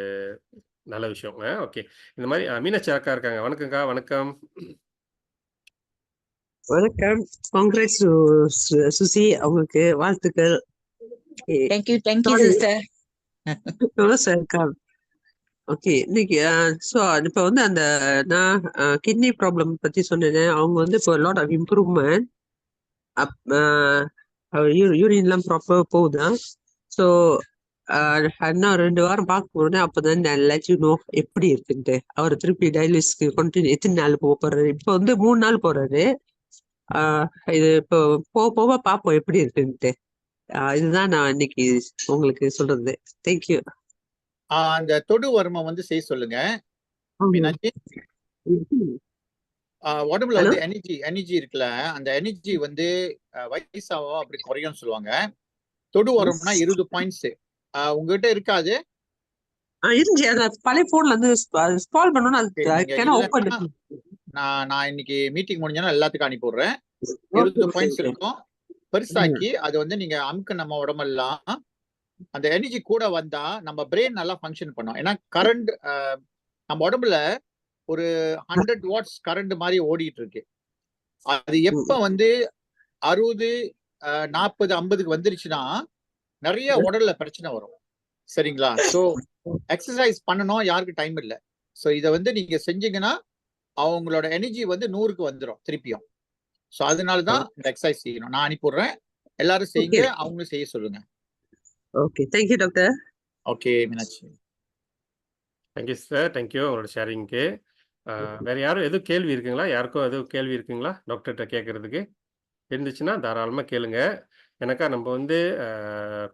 நல்ல விஷயம். ஓகே. இந்த மாரி மீனாட்சி அக்கா இருக்காங்க. வணக்கம்க்கா. வணக்கம். வணக்கம். காங்கிரஸ் சுசி அவங்களுக்கு வாழ்த்துக்கள். Thank you sister. Sir. Okay. இன்னைக்கு இப்ப வந்து அந்த நான் கிட்னி ப்ராப்ளம் பத்தி சொன்னேன். அவங்க வந்து இப்போ லாட் ஆஃப் இம்ப்ரூவ்மெண்ட். யூரின்லாம் ப்ராப்பர் போகுதா? ஸோ இன்னும் 2 வாரம் பார்க்க போறேன். அப்பதான் லெட் யூ நோ எப்படி இருக்குன்ட்டு. அவர் திருப்பி டயாலிசிஸ்க்கு கண்டினியூ எத்தனை நாள் போறாரு? இப்போ வந்து 3 நாள் போறாரு. இது இப்போ போக பார்ப்போம் எப்படி இருக்குன்ட்டு. இதுதான் நான் இன்னைக்கு உங்களுக்கு சொல்றது. தேங்க்யூ. அந்த தொடு வருமம் வந்து செய்ய சொல்லுங்க மீனாட்சி. உடம்புல வந்து எனர்ஜி இருக்குல்ல, அந்த எனர்ஜி வந்து வயசாவோ அப்படி குறையும் சொல்லுவாங்க. தொடு வரும்னா 20 பாயிண்ட்ஸ் உங்ககிட்ட இருக்காது. இருந்துச்சு. அந்த பழைய போன்ல இருந்து ஸ்க்ரால் பண்ணனும். நான் இன்னைக்கு மீட்டிங் முடிஞ்சா எல்லாத்துக்கும் அனுப்பி விடுறேன். 20 பாயிண்ட்ஸ் இருக்கும். பெருசாக்கி அது வந்து நீங்க அமுக்கு நம்ம உடம்பெல்லாம் அந்த எனர்ஜி கூட வந்தா நம்ம பிரெயின் நல்லா ஃபங்க்ஷன் பண்ணும். ஏன்னா கரண்ட் நம்ம உடம்புல ஒரு 100 வாட்ஸ் கரண்ட் மாதிரி ஓடிட்டு இருக்கு. அது எப்ப வந்து 60, 40, 50க்கு வந்துருச்சுன்னா நிறைய உடல்ல பிரச்சனை வரும். சரிங்களா? ஸோ எக்ஸசைஸ் பண்ணணும், யாருக்கு டைம் இல்லை. ஸோ இதை வந்து நீங்க செஞ்சீங்கன்னா அவங்களோட எனர்ஜி வந்து 100க்கு வந்துடும் திருப்பியும். ஸோ அதனாலதான் இந்த எக்ஸசைஸ் செய்யணும். நான் அனுப்பிடுறேன், எல்லாரும் செய்யுங்க, அவங்களும் செய்ய சொல்லுங்க. Okay. Thank you doctor. Okay Meenakshi. Thank you sir. Thank you உங்களோட ஷேரிங்க்கு. வேற யாரும் எதுவும் கேள்வி இருக்குங்களா? யாருக்கும் எதுவும் கேள்வி இருக்குங்களா? டாக்டர்ட்ட கேட்கறதுக்கு? இருந்துச்சுன்னா தாராளமா கேளுங்க. ஏன்னாக்கா நம்ம வந்து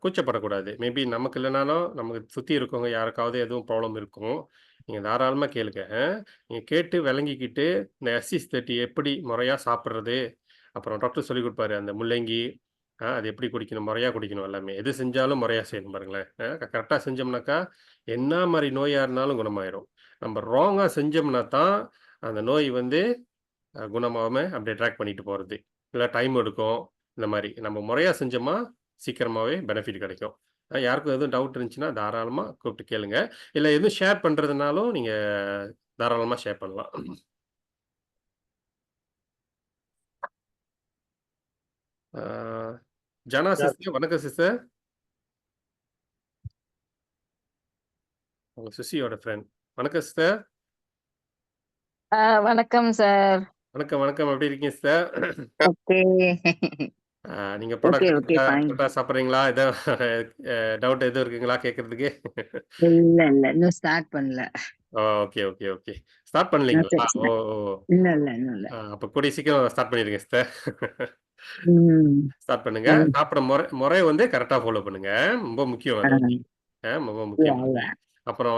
கூச்சப்படக்கூடாது. மேபி நமக்கு இல்லனாலும், நமக்கு சுத்தி இருக்கவங்க யாருக்காவது எதுவும் ப்ராப்ளம் இருக்கும். நீங்க தாராளமா கேளுங்க. நீங்க கேட்டு விளங்கிக்கிட்டு, இந்த SC30 எப்படி முறையா சாப்பிடுறது? அப்புறம் டாக்டர் சொல்லிக் குடுப்பாரு. அந்த முள்ளங்கி, அது எப்படி குடிக்கணும்? முறையா குடிக்கணும் எல்லாமே. எது செஞ்சாலும் முறையா செய்யணும் பாருங்களேன். கரெக்ட்டா செஞ்சோம்னாக்கா, என்ன மாரி நோயா இருந்தாலும் குணமாயிரும். நம்ம ராங்கா செஞ்சோம்னா தான், அந்த நோய் வந்து குணமாவாம அப்படியே ட்ராக் பண்ணிட்டு போறது. இல்ல டைம் எடுக்கும். இந்த மாரி. நம்ம முறையா செஞ்சோமா, சீக்கிரமாவே பெனிஃபிட் கிடைக்கும். யாருக்கும் எதுவும் டவுட் இருந்துச்சுன்னா, தாராளமா கூப்பிட்டு கேளுங்க. இல்ல எதுவும் ஷேர் பண்றதுனாலும், நீங்க தாராளமா ஷேர் பண்ணலாம். ஆ ஜானா சிஸ்டர், வணக்கம் சிஸ்டர். உங்க சிஸ்ஸியோட ஃப்ரெண்ட். வணக்கம் சிஸ்டர். வணக்கம் சார். வணக்கம், வணக்கம். எப்படி இருக்கீங்க சிஸ்டர்? ஓகே. நீங்க ஓகே, ப்ராடக்ட் ஓகே, கரெக்ட்டா ஃபைன். கரெக்ட்டா சாப்பிடுறீங்களா? டவுட் எதுவும் இருக்குங்களா கேட்கறதுக்கு? இல்ல, இன்னும் ஸ்டார்ட் பண்ணல. Okay, okay, okay. ஸ்டார்ட் சரி, பண்ணலீங்களா? ஓ! சரி. ஓ! இன்னும் இல்ல. அப்ப கூடிய சீக்கிரம் ஸ்டார்ட் பண்ணிடுங்க சிஸ்டர். ம். ஸ்டார்ட் பண்ணுங்க. ம். சாப்பிட முறை வந்து கரெக்ட்டா ஃபாலோ பண்ணுங்க. ரொம்ப முக்கியம் ஆ, அது வந்து. ரொம்ப yeah, முக்கியமானது. yeah. அப்புறம்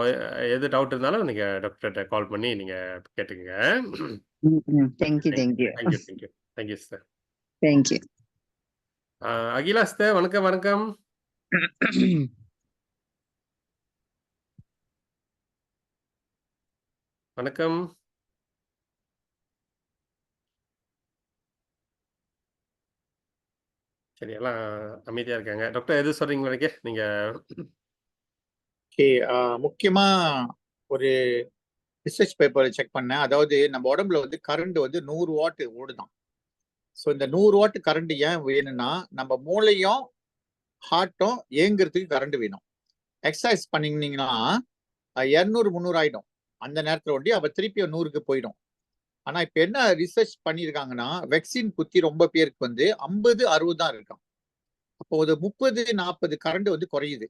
எது டவுட் இருந்தாலும் நீங்க டாக்டர்ட்ட கால் பண்ணி நீங்க கேட்டுக்கங்க. Thank you, thank you. Thank you, thank you. Thank you sister. Thank you. Akila sister, வணக்கம், வணக்கம். வணக்கம். சரி, எல்லாம் அமைதியா இருக்காங்க. டாக்டர் எதுவும் சொல்றீங்களா எனக்கு? நீங்க ஓகே. முக்கியமா ஒரு ரிசர்ச் பேப்பர் செக் பண்ணேன். அதாவது நம்ம உடம்புல வந்து கரண்ட் வந்து 100 வாட் ஓடுதாம். ஸோ இந்த 100 வாட் கரண்ட் ஏன் வேணும்னா, நம்ம மூளையும் ஹார்ட்டும் இயங்குறதுக்கு கரண்ட் வேணும். எக்ஸசைஸ் பண்ணீங்கன்னா 200, 300 ஆயிடும். அந்த நேரத்துல ஒண்டி அப்ப திருப்பி 100க்கு போயிடும். ஆனா இப்ப என்ன ரிசர்ச் பண்ணியிருக்காங்கன்னா, வேக்சின் குத்தி ரொம்ப பேருக்கு வந்து 50, 60 தான் இருக்காம். அப்போ ஒரு 30, 40 கரண்ட் வந்து குறையுது.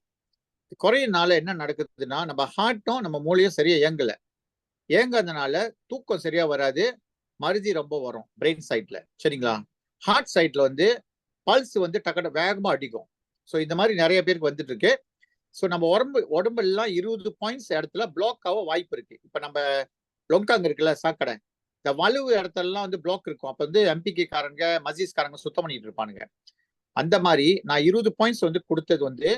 குறையனால என்ன நடக்குதுன்னா, நம்ம ஹார்ட்டும் நம்ம மூளையும் சரியா இயங்கல. இயங்காதனால தூக்கம் சரியா வராது. மருதி ரொம்ப வரும் பிரெயின் சைட்ல. சரிங்களா? ஹார்ட் சைட்ல வந்து பல்ஸ் வந்து டக்குனு வேகமா அடிக்கும். ஸோ இந்த மாதிரி நிறைய பேருக்கு வந்துட்டு இருக்கு. ஸோ நம்ம உடம்பெல்லாம் 20 பாயிண்ட்ஸ் இடத்துல பிளாக் ஆக வாய்ப்பு இருக்கு. இப்ப நம்ம லொங்காங் இருக்குல்ல சாக்கடை, இந்த வலுவு இடத்துலலாம் வந்து பிளாக் இருக்கும். அப்ப வந்து எம்பிகே காரங்க, மசீஸ் காரங்க சுத்தம் பண்ணிட்டு இருப்பானுங்க. அந்த மாதிரி நான் 20 பாயிண்ட்ஸ் வந்து கொடுத்தது வந்து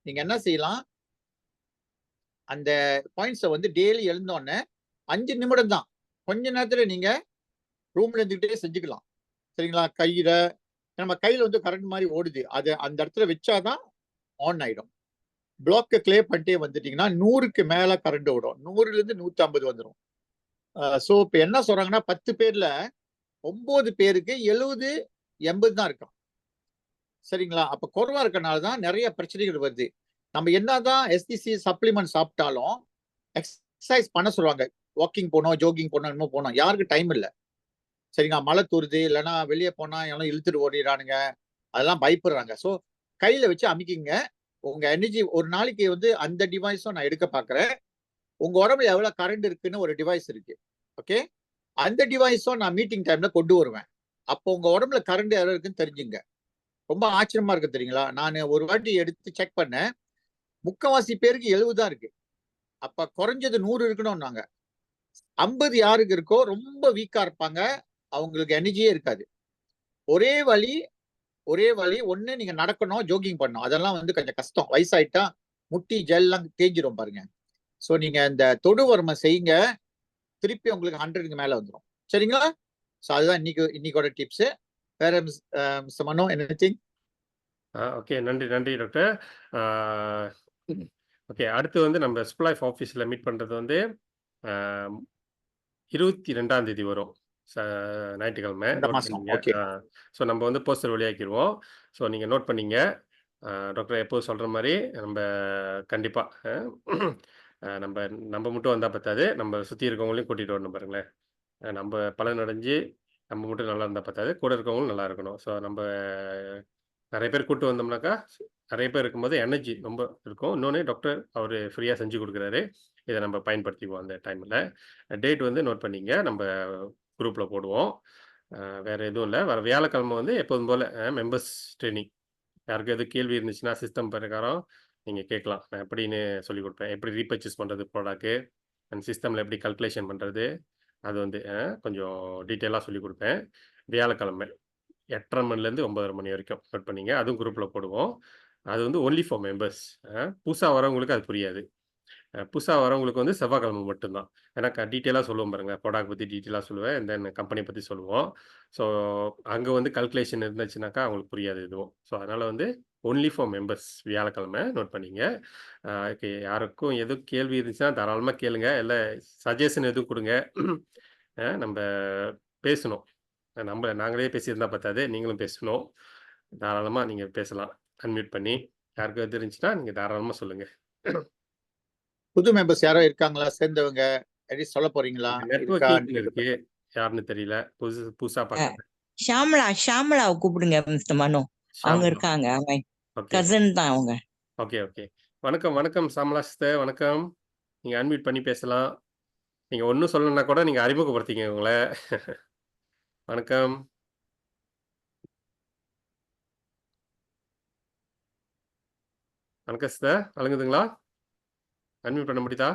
நீங்க என்ன செய்யலாம், அந்த பாயிண்ட்ஸை வந்து டெய்லி எழுந்தோடனே 5 நிமிடம் தான். கொஞ்ச நேரத்துல நீங்க ரூம்ல இருந்துகிட்டே செஞ்சுக்கலாம். சரிங்களா? கையில நம்ம கையில வந்து கரண்ட் மாதிரி ஓடுது. அது அந்த இடத்துல வச்சாதான் ஆன் ஆயிடும். பிளாக்க கிளியர் பண்ணிட்டே வந்துட்டீங்கன்னா 100க்கு மேல கரண்ட் ஓடும். 100ல இருந்து 150 வந்துடும். சோ இப்ப என்ன சொல்றாங்கன்னா 10 பேர்ல 9 பேருக்கு 70, 80 தான் இருக்கும். சரிங்களா? அப்ப குறைவா இருக்கனால தான் நிறைய பிரச்சனைகள் வருது. நம்ம என்னதான் எஸ்டிசி சப்ளிமெண்ட் சாப்பிட்டாலும் எக்ஸசைஸ் பண்ண சொல்லுவாங்க. வாக்கிங் போனோம், ஜோகிங் போனோம், என்னமோ போனோம். யாருக்கு டைம் இல்ல. சரிங்களா? மழை தூருது, இல்லைன்னா வெளியே போனா எல்லாம் இழுத்துட்டு ஓடிடுறானுங்க. அதெல்லாம் பயப்படுறாங்க. ஸோ கையில வச்சு அமுக்கிங்க. உங்க எனர்ஜி ஒரு நாளைக்கு வந்து அந்த டிவைஸும் நான் எடுக்க பார்க்குறேன். உங்க உடம்புல எவ்வளவு கரண்ட் இருக்குன்னு ஒரு டிவைஸ் இருக்கு. ஓகே? அந்த டிவைஸும் நான் மீட்டிங் டைம்ல கொண்டு வருவேன். அப்போ உங்க உடம்புல கரண்ட் எவ்வளவு இருக்குன்னு தெரிஞ்சுங்க. ரொம்ப ஆச்சரியமா இருக்கு தெரியுங்களா? நான் ஒரு வாட்டி எடுத்து செக் பண்ணேன். முக்காவாசி பேருக்கு 70 தான் இருக்கு. அப்ப குறைஞ்சது 100 இருக்கணும்னாங்க. 50 யாருக்கு இருக்கோ ரொம்ப வீக்கா இருப்பாங்க. அவங்களுக்கு எனர்ஜியே இருக்காது. ஒரே வழி ஒண்ணு நீங்க நடக்கணும், ஜோகிங் பண்ணணும். அதெல்லாம் வந்து கொஞ்சம் கஷ்டம். வயசாயிட்டா முட்டி ஜெல்லாம் தேஞ்சிரும் பாருங்க. சோ நீங்க இந்த தொடு வர்ம செய்யுங்க. திருப்பி உங்களுக்கு 100க்கு மேல வந்துரும். சரிங்களா? சோ அதுதான் இன்னைக்கோட டிப்ஸ். வேற மிஸ்டர் மனோ எனிதிங்? ஓகே. நன்றி, நன்றி டாக்டர். ஆ ஓகே. அடுத்து வந்து நம்ம ஸ்கூல் லைஃப் ஆஃபீஸ்ல மீட் பண்றது வந்து ஆ 22ஆம் தேதி வரும். ஞாயிற்றுக்கிழமை. இந்த நோட் மாசம். பண்ணிங்க. ஓகே. ஸோ நம்ம வந்து போஸ்டர் வெளியாக்கிருவோம். ஸோ நீங்க நோட் பண்ணிங்க. டாக்டர் எப்போதும் சொல்ற மாரி நம்ம கண்டிப்பா நம்ம நம்ம மட்டும் வந்தா பத்தாது. நம்ம சுத்தி இருக்கவங்களையும் கூட்டிட்டு வரணும் பாருங்களேன். நம்ம பலனடைஞ்சு நம்ம மட்டும் நல்லா இருந்தா பத்தாது. கூட இருக்கவங்களும் நல்லா இருக்கணும். ஸோ நம்ம நெறைய பேர் கூட்டு வந்தோம்னாக்கா, நிறைய பேர் இருக்கும்போது எனர்ஜி ரொம்ப இருக்கும். இன்னொன்னு டாக்டர் அவரு ஃப்ரீயா செஞ்சு குடுக்குறாரு. இத நம்ம பயன்படுத்திக்குவோம் அந்த டைம்ல. டேட் வந்து நோட் பண்ணிக்கங்க. நம்ம குரூப்ல போடுவோம். வேற எதுவும் இல்ல. வர வியாழக்கிழமை வந்து எப்போதும் போல மெம்பர்ஸ் ட்ரெய்னிங். யாருக்கும் எதுவும் கேள்வி இருந்துச்சுன்னா, சிஸ்டம் பிரகாரம் நீங்க கேட்கலாம். நான் எப்படின்னு சொல்லிக் குடுப்பேன். எப்படி ரீபர்ச்சேஸ் பண்றது ப்ராடக்ட்டு, அந்த சிஸ்டம்ல எப்படி கால்குலேஷன் பண்றது, அது வந்து கொஞ்சம் டீட்டெயிலா சொல்லிக் குடுப்பேன். வியாழக்கிழமை 8:30 மணிலேருந்து 9:30 மணி வரைக்கும் நோட் பண்ணீங்க. அதுவும் குரூப்ல போடுவோம். அது வந்து ஒன்லி ஃபார் மெம்பர்ஸ். புதுசா வரவங்களுக்கு அது புரியாது. புதுசா வரவங்களுக்கு வந்து செவ்வாய்க்கிழமை மட்டும் தான். ஏன்னா டீட்டெயிலா சொல்லுவோம் பாருங்க. ப்ராடக்ட் பத்தி டீட்டெயிலா சொல்லுவேன். தென் கம்பெனி பத்தி சொல்லுவோம். ஸோ அங்க வந்து கால்குலேஷன் இருந்துச்சுனாக்கா அவங்களுக்கு புரியாது எதுவும். ஸோ அதனால வந்து ஒன்லி ஃபார் மெம்பர்ஸ் வியாழக்கிழமை நோட் பண்ணீங்க. யாருக்கும் எதுவும் கேள்வி இருந்துச்சுன்னா தாராளமா கேளுங்க. இல்ல சஜஷன் எதுவும் குடுங்க. நம்ப பேசணும். நாங்களே பேசியிருந்தா பத்தாது. நீங்களும் பேசணும். தாராளமா நீங்க பேசலாம். அன்மியூட் பண்ணி. யாருக்கும் எது இருந்துச்சுன்னா நீங்க தாராளமா சொல்லுங்க. புது மெம்பர்ஸ் யாரோ இருக்காங்களா சேர்ந்தவங்க? எதையும் சொல்ல போறீங்களா? நெட்வொர்க்கிங்னு இருக்கு. யாருன்னு தெரியல. புதுசா பார்க்குறேன். ஷாமலாவை கூப்பிடுங்க மிஸ்டர் மனோ. அவங்க ஷாம்லா. இருக்காங்க. அவங்க ஓகே. கசின் தான் அவங்க. Okay, okay. வணக்கம், வணக்கம் சாமலா சிஸ்டர். வணக்கம். நீங்க அன்மியூட் பண்ணி பேசலாம். நீங்க ஒண்ணும் சொல்லலன்னா கூட நீங்க அறிமுகப்படுத்திக்கங்க உங்கள. வணக்கம். வணக்கம் சிஸ்டர். வழங்குதுங்களா? அன்மியூட் பண்ண முடியுதா?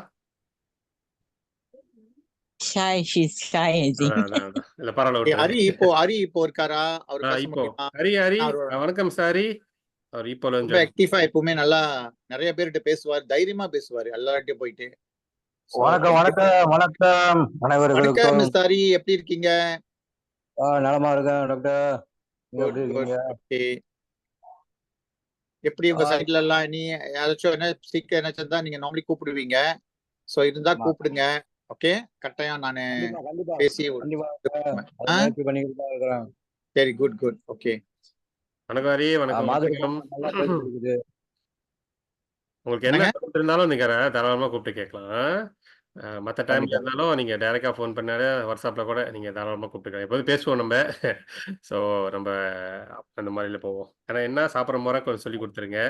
ஷீஸ் ஷாய் ஐ அதான், திங்க். அதான், அதான். இல்ல பரவால்ல ஹரி விட்டுருங்க. இப்போ இருக்காரா? அவர் பேச இப்போ. முடியுமா? ஹரி. அவரு வணக்கம் சார் ஹரி. அவர் இப்போல ரொம்ப ஜாயின் ஆக்டிவா எப்பவுமே நல்லா நிறைய பேர்கிட்ட பேசுவார். தைரியமா பேசுவாரு எல்லார்கிட்டயும் போயிட்டு. So, வணக்கம் வணக்கம் வணக்கம் வணக்கம் அனைவர்களுக்கும். மிஸ்டர் ஹரி, எப்படி இருக்கீங்க? நலமா இருக்கேன் டாக்டர். நீங்க எப்படி குட் குட். இருக்கீங்க? ஓகே. எப்படி உங்க ஆ, சைட்ல எல்லாம் நீ யாராச்சும் என்ன சீக்கிரம் என்ன இருந்தா நீங்க நார்மலி கூப்பிடுவீங்க. சோ இருந்தா ஆமா. கூப்பிடுங்க. ஓகே, கட்டாயம் நானு கண்டிப்பா கண்டிப்பா பேசி கண்டிப்பா இது பண்ணுவேன். அது முயற்சி பண்ணிக்கிட்டு தான் இருக்கிறேன். சரி, குட் குட். ஓகே. வணக்கம் ஹரி. வணக்கம், மாதிரி வணக்கம். நல்லா போயிட்டு இருக்குது. உங்களுக்கு என்ன என்னங்க? டவுட் இருந்தாலும் நீங்க தாராளமா கூப்பிட்டு கேட்கலாம். மத்த டைம்ல கண்டிப்பா இருந்தாலும் நீங்க டைரக்ட்டா ஃபோன் பண்ணாலே WhatsAppல கூட நீங்க தாராளமா கூப்பிட்டுக்கலாம். எப்போதும் பேசுவோம் நம்ப. ஸோ நம்ப அந்த மாரில போவோம். ஆனா என்ன சாப்பிடுற முறை கொஞ்சம் சொல்லிக் குடுத்துருங்க.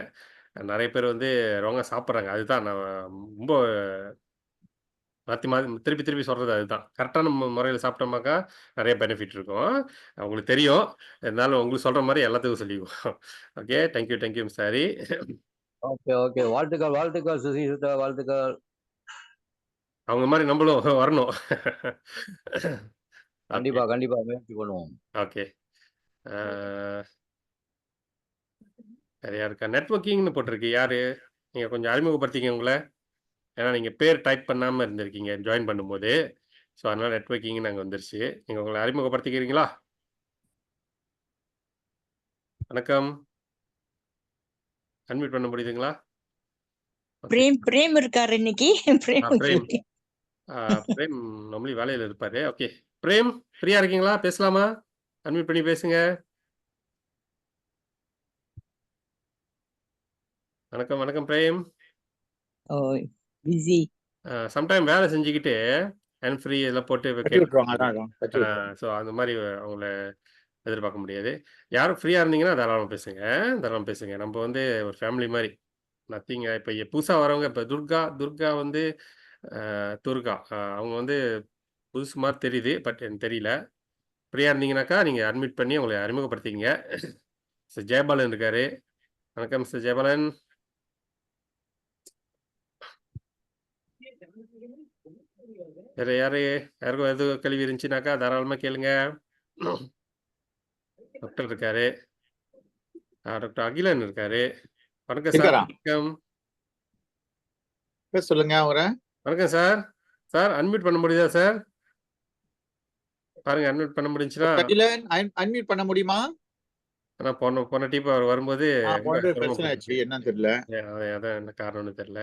நெறைய பேர் வந்து ராங்கா சாப்பிடுறாங்க. அதுதான் நான் ரொம்ப மாத்தி திருப்பி திருப்பி சொல்றது அதுதான். கரெக்ட்டான முறையில சாப்பிட்டோமாக்கா நெறைய பெனிஃபிட் இருக்கும். உங்களுக்கு தெரியும். இருந்தாலும் உங்களுக்கு சொல்ற மாரி எல்லாத்துக்கும் சொல்லிக்குவோம். Okay. Thank you mister Hari. Okay okay வாழ்த்துக்கள் வாழ்த்துக்கள் சுசி சிஸ்டர் வாழ்த்துக்கள். அவங்க மாரி நம்மளும் வரணும். ஓகே, கண்டிப்பா கண்டிப்பா முயற்சி பண்ணுவோம். ஓகே. ஆ வேற யாருக்கா? நெட்வொர்க்கிங்ன்னு போட்டிருக்கு. யாரு? நீங்க கொஞ்சம் அறிமுகப்படுத்திக்கங்க உங்கள. ஏன்னா நீங்க பேர் டைப் பண்ணாம இருந்திருக்கீங்க ஜாயின் பண்ணும்போது. ஸோ அதனால நெட்வொர்க்கிங்ன்னு அங்க வந்துருச்சு. நீங்க உங்கள அறிமுகப்படுத்திக்கிறீங்களா? வணக்கம். அன்மியூட் பண்ண முடியுதுங்களா? ஓகே. பிரேம் இருக்காரு இன்னைக்கு. Frame frame. பிரேம் நார்மலி வேலையில இருப்பாரு. ஓகே. பிரேம் ஃப்ரீயா இருக்கீங்களா? பேசலாமா? அன்மியூட் பண்ணி பேசுங்க. வணக்கம், வணக்கம் பிரேம். பிஸி. சம்டைம் வேலை செஞ்சுக்கிட்டு ஹேண்ட் ஃப்ரீ இதெல்லாம் போட்டு தட்டி கேட்க விட்டுருவாங்க. முடியாது. அதான் தட்டி விட்டுருவாங்க. ஸோ அந்த மாரி அவங்கள எதிர்பார்க்க முடியாது. யாரும் ஃப்ரீயா இருந்தீங்கன்னா தாராளமா பேசுங்க. தாராளமா பேசுங்க. நம்ம வந்து ஒரு ஃபேமிலி மாரி. நத்திங் இப்ப புதுசா வரவங்க இப்ப துர்கா வந்து துர்கா அவங்க வந்து புதுசு மாரி தெரியுது. பட் எனக்கு தெரியல. ஃப்ரீயா இருந்தீங்கன்னாக்கா, நீங்க அட்மிட் பண்ணி உங்கள அறிமுகப்படுத்திக்கங்க. மிஸ்டர் ஜெயபாலன் இருக்காரு. வணக்கம் மிஸ்டர் ஜெயபாலன். வேற யாருக்கும் எதுவும் கேள்வி இருந்துச்சுனாக்கா தாராளமா கேளுங்க. டாக்டர் இருக்காரு. டாக்டர் அகிலன் இருக்காரு. வணக்கம் சார். இருக்காரா? வணக்கம். பேச சொல்லுங்க அவரை. வணக்கம் சார். சார் அன்மியூட் பண்ண முடியுதா சார்? பாருங்க அன்மியூட் பண்ண முடிஞ்சுச்சுன்னா, அன்மியூட் பண்ண முடியுமா? ஆனா போன டீப் அவர் வரும்போது ரொம்ப போன பிரச்சனை சிரமப்பட்டுச்சு. ஆச்சு. என்னன்னு தெரியல. அதான் என்ன காரணம்னு தெரியல.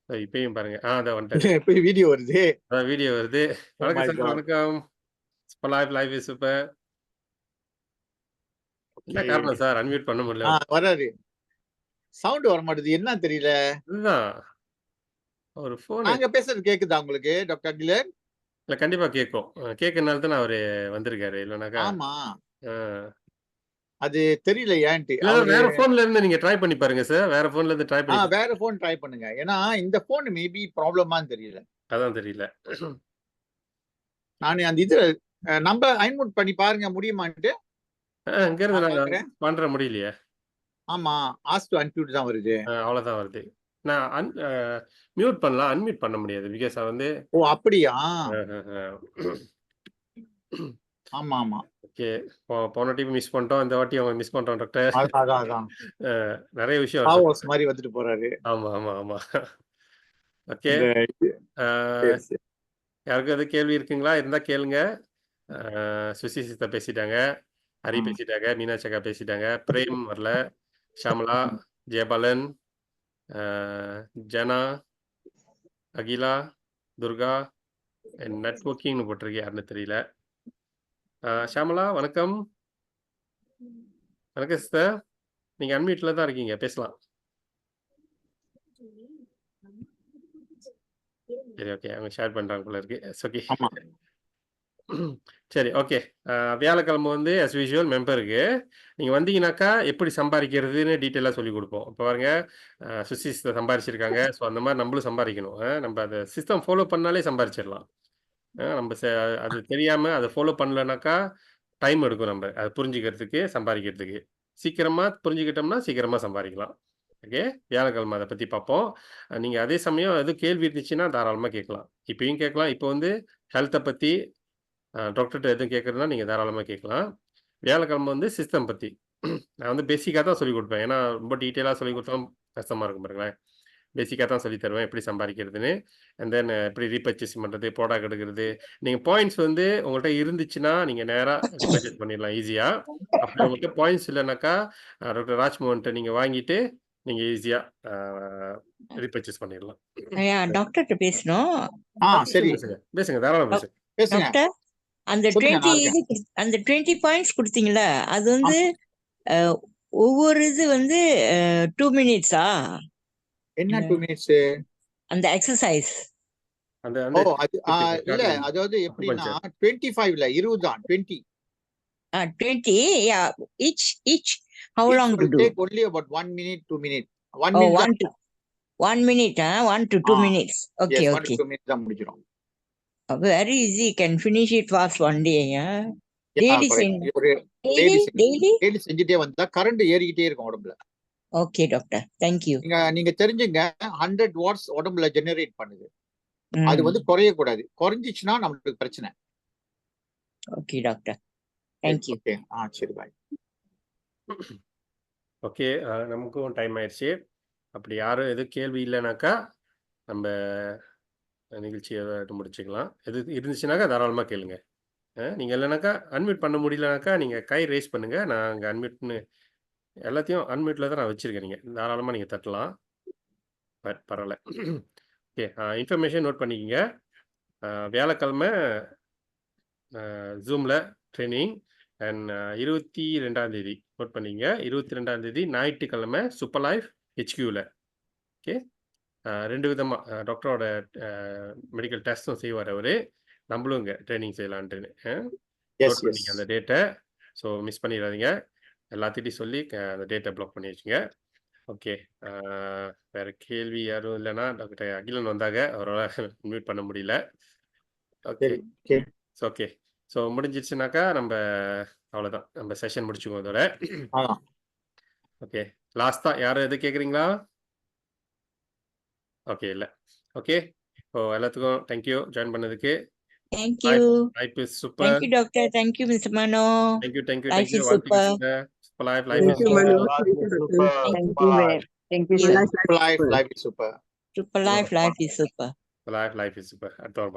இப்பயும் பாருங்க. அதான் வந்துட்டாரு. போய் வீடியோ வருது. அதான் வீடியோ வருது. Oh வணக்கம் my சார். God. வணக்கம். Live is super. என்ன Okay. காரணம் சார்? அன்மியூட் பண்ண முடியல. வராரு. சவுண்ட் வர மாட்டேது. என்ன தெரியல. அதுதான். ஒரு ஃபோன் நாங்க பேசுறது கேக்குதா உங்களுக்கு டாக்டர் அகிலன்? இல்ல கண்டிப்பா கேட்கும். கேட்கறனால தானே அவரு வந்திருக்காரு. இல்லனாக்கா ஆமா. ஆ அது தெரியல ஏன்ட்டு இல்ல அவரு வேற போன்ல இருந்து நீங்க ட்ரை பண்ணி பாருங்க சார். வேற போன்ல இருந்து ட்ரை பண்ணி வேற போன் ட்ரை பண்ணுங்க. ஏன்னா இந்த போன் மேபி ப்ராப்ளமான்னு தெரியல. அதான் தெரியல. நான் அந்த இது நம்பர் அன்மியூட் பண்ணி பாருங்க முடியுமான்ட்டு. இங்க இருந்து நான் நாங்க பாக்குறேன். பண்ற முடியலையே. ஆமா, ஆஸ்க் டு அன்மியூட் தான் வருது. அவ்வளவுதான் வருது. நான் மியூட் பண்ணலாம், அன்மியூட் பண்ண முடியாது. பிகாஸ் வந்து ஓ அப்படியா? ஆமா ஆமா. ஓகே. போன டைம் மிஸ் பண்ணிட்டோம், இந்த வாட்டி அவங்க மிஸ் பண்றோம் டாக்டர். அதான் நிறைய விஷயம் Star வருது. Wars மாதிரி வந்துட்டு போறாரு. ஆமா ஆமா ஆமா. ஓகே. இந்த இது. சரி, சரி. யாருக்கும் எதுவும் கேள்வி இருக்குங்களா? இருந்தா கேளுங்க. சுசி சிஸ்டா பேசிட்டாங்க, ஹரி பேசிட்டாங்க, மீனாட்சி அக்கா பேசிட்டாங்க, பிரேம் வரல, ஷாமலா, ஜெயபாலன், ஜனா, அகிலா, துர்கா, நெட்வொர்க்கிங்னு போட்டிருக்கு, யாருன்னு தெரியல. ஷாமலா வணக்கம். வணக்கம் சிஸ்டர். நீங்க அன்மியூட்ல தான் இருக்கீங்க, பேசலாம். சரி ஓகே. அவங்க ஷேர் பண்றாங்க போல இருக்கு. ஓகே. ஆமா. சரி ஓகே. வியாழக்கிழமை வந்து as usual மெம்பருக்கு நீங்க வந்தீங்கன்னாக்கா எப்படி சம்பாதிக்கிறதுன்னு டீட்டெயிலாக சொல்லி கொடுப்போம். இப்போ பாருங்க, சுசி சம்பாதிச்சிருக்காங்க. ஸோ அந்த மாதிரி நம்மளும் சம்பாதிக்கணும். நம்ம அந்த சிஸ்டம் ஃபாலோ பண்ணாலே சம்பாதிச்சிடலாம். நம்ம அது தெரியாம அதை ஃபாலோ பண்ணலனாக்கா டைம் எடுக்கும். நம்ம அதை புரிஞ்சுக்கிறதுக்கு, சம்பாதிக்கிறதுக்கு. சீக்கிரமா புரிஞ்சுக்கிட்டோம்னா சீக்கிரமா சம்பாதிக்கலாம். ஓகே. வியாழக்கிழமை அதை பத்தி பார்ப்போம். நீங்க அதே சமயம் எதுவும் கேள்வி இருந்துச்சுன்னா தாராளமா கேட்கலாம். இப்பயும் கேட்கலாம். இப்போ வந்து ஹெல்த்தை பத்தி டாக்டர்கிட்ட எதுவும் கேட்குறதுனா நீங்கள் தாராளமாக கேட்கலாம். வியாழக்கிழமை வந்து சிஸ்டம் பற்றி நான் வந்து பேசிக்காக தான் சொல்லிக் கொடுப்பேன். ஏன்னா ரொம்ப டீட்டெயிலாக சொல்லிக் கொடுத்தா கஷ்டமாக இருக்கும் பாருங்களேன். பேசிக்காக தான் சொல்லி தருவேன் எப்படி சம்பாதிக்கிறதுன்னு. அண்ட் தென் எப்படி ரீபர்ச்சேஸ் பண்ணுறது, ப்ராடக்ட் எடுக்கிறது. நீங்கள் பாயிண்ட்ஸ் வந்து உங்கள்கிட்ட இருந்துச்சுன்னா நீங்கள் நேராக ரீபர்ச்சேஸ் பண்ணிடலாம் ஈஸியாக. அப்படி உங்கள்கிட்ட பாயிண்ட்ஸ் இல்லைனாக்கா டாக்டர் ராஜ்மோகன்ட்ட நீங்கள் வாங்கிட்டு நீங்கள் ஈஸியாக ரீபர்ச்சேஸ் பண்ணிடலாம். டாக்டர்கிட்ட பேசணும். சரி பேசுங்க தாராளமாக பேசுங்க. பேசுங்க. டாக்டர் அந்த சொல்லுங்க, 20 நான் இருக்கேன். அந்த 20 பாயிண்ட்ஸ் கொடுத்தீங்களா, அது வந்து ஒவ்வொரு இது வந்து 2 மினிட்ஸா என்ன 2 மினிட்ஸ்? அந்த எக்ஸசைஸ்? அந்த ஓ அந்த அது இல்ல, அதாவது எப்படின்னா 25 இல்ல 20 தான். 20 20 yeah, each how long to do? take only about 1 minute 2 minute 1 Oh, minute 1 minute 1 to 2 minutes. Okay, yes, 1 okay. to 2 minutes தான் முடிச்சிரும். Very easy, can finish it fast one day. Daily daily செஞ்சுட்டே வந்தா current ஏறிக்கிட்டே இருக்கும் உடம்புல. Okay doctor, thank you. நீங்க தெரிஞ்சுங்க 100 watts உடம்புல generate பண்ணுது. அது வந்து குறைய கூடாது. குறைஞ்சிச்சுன்னா நமக்கு பிரச்சனை. Okay doctor, thank you. Okay. சரி பாய். ஓகே. நமக்கும் டைம் ஆயிடுச்சு. அப்படி யாரும் எதுவும் கேள்வி இல்லைனாக்கா நம்ம நிகழ்ச்சியை முடிச்சுக்கலாம். எது இருந்துச்சுனாக்கா தாராளமாக கேளுங்க. நீங்கள் இல்லைனாக்கா அன்மியூட் பண்ண முடியலனாக்கா நீங்கள் கை ரேஸ் பண்ணுங்கள். நான் அங்கே அன்மியூட்னு எல்லாத்தையும் அன்மியூட்டில் தான் நான் வச்சுருக்கேன். நீங்கள் தாராளமாக நீங்கள் தட்டலாம். பரவாயில்ல. ஓகே. இன்ஃபர்மேஷன் நோட் பண்ணிக்கோங்க. வியாழக்கிழமை ஜூமில் ட்ரைனிங் அண்ட் 22ஆம் தேதி நோட் பண்ணிக்கங்க. 22ஆம் தேதி ஞாயிற்றுக்கிழமை சூப்பர் லைஃப் ஹெச்கியூவில். ஓகே. 2 விதமாக டாக்டரோட மெடிக்கல் டெஸ்ட்டும் செய்வார் அவர். நம்மளும் இங்கே ட்ரைனிங் செய்யலான்ட்டுன்னு நோட் பண்ணிக்க அந்த டேட்டை. ஸோ மிஸ் பண்ணிடாதீங்க. எல்லாத்திட்டையும் சொல்லி அந்த டேட்டை பிளாக் பண்ணி வச்சுங்க. ஓகே. வேறு கேள்வி யாரும் இல்லைன்னா டாக்டர் அகிலன் வந்தாங்க, அவரால் மியூட் பண்ண முடியல. Okay okay. ஸோ முடிஞ்சிடுச்சுனாக்கா நம்ம அவ்வளோதான், நம்ம செஷன் முடிச்சுக்குவோம் அதோட. ஓகே. லாஸ்ட்டாக யாரும் எது கேட்குறீங்களா? ஓகே இல்லை. ஓகே. ஸோ எல்லாத்துக்கும் தேங்க்யூ ஜாயின் பண்ணதுக்கு. Thank you. Life is super. Thank you doctor, thank you Mr. Mano. Thank you. Life is super. Super life is Thank you, super. Manu. Thank you. Life is super. Super life is super. Life is super. அடுத்த வாரம் பார்ப்போம்.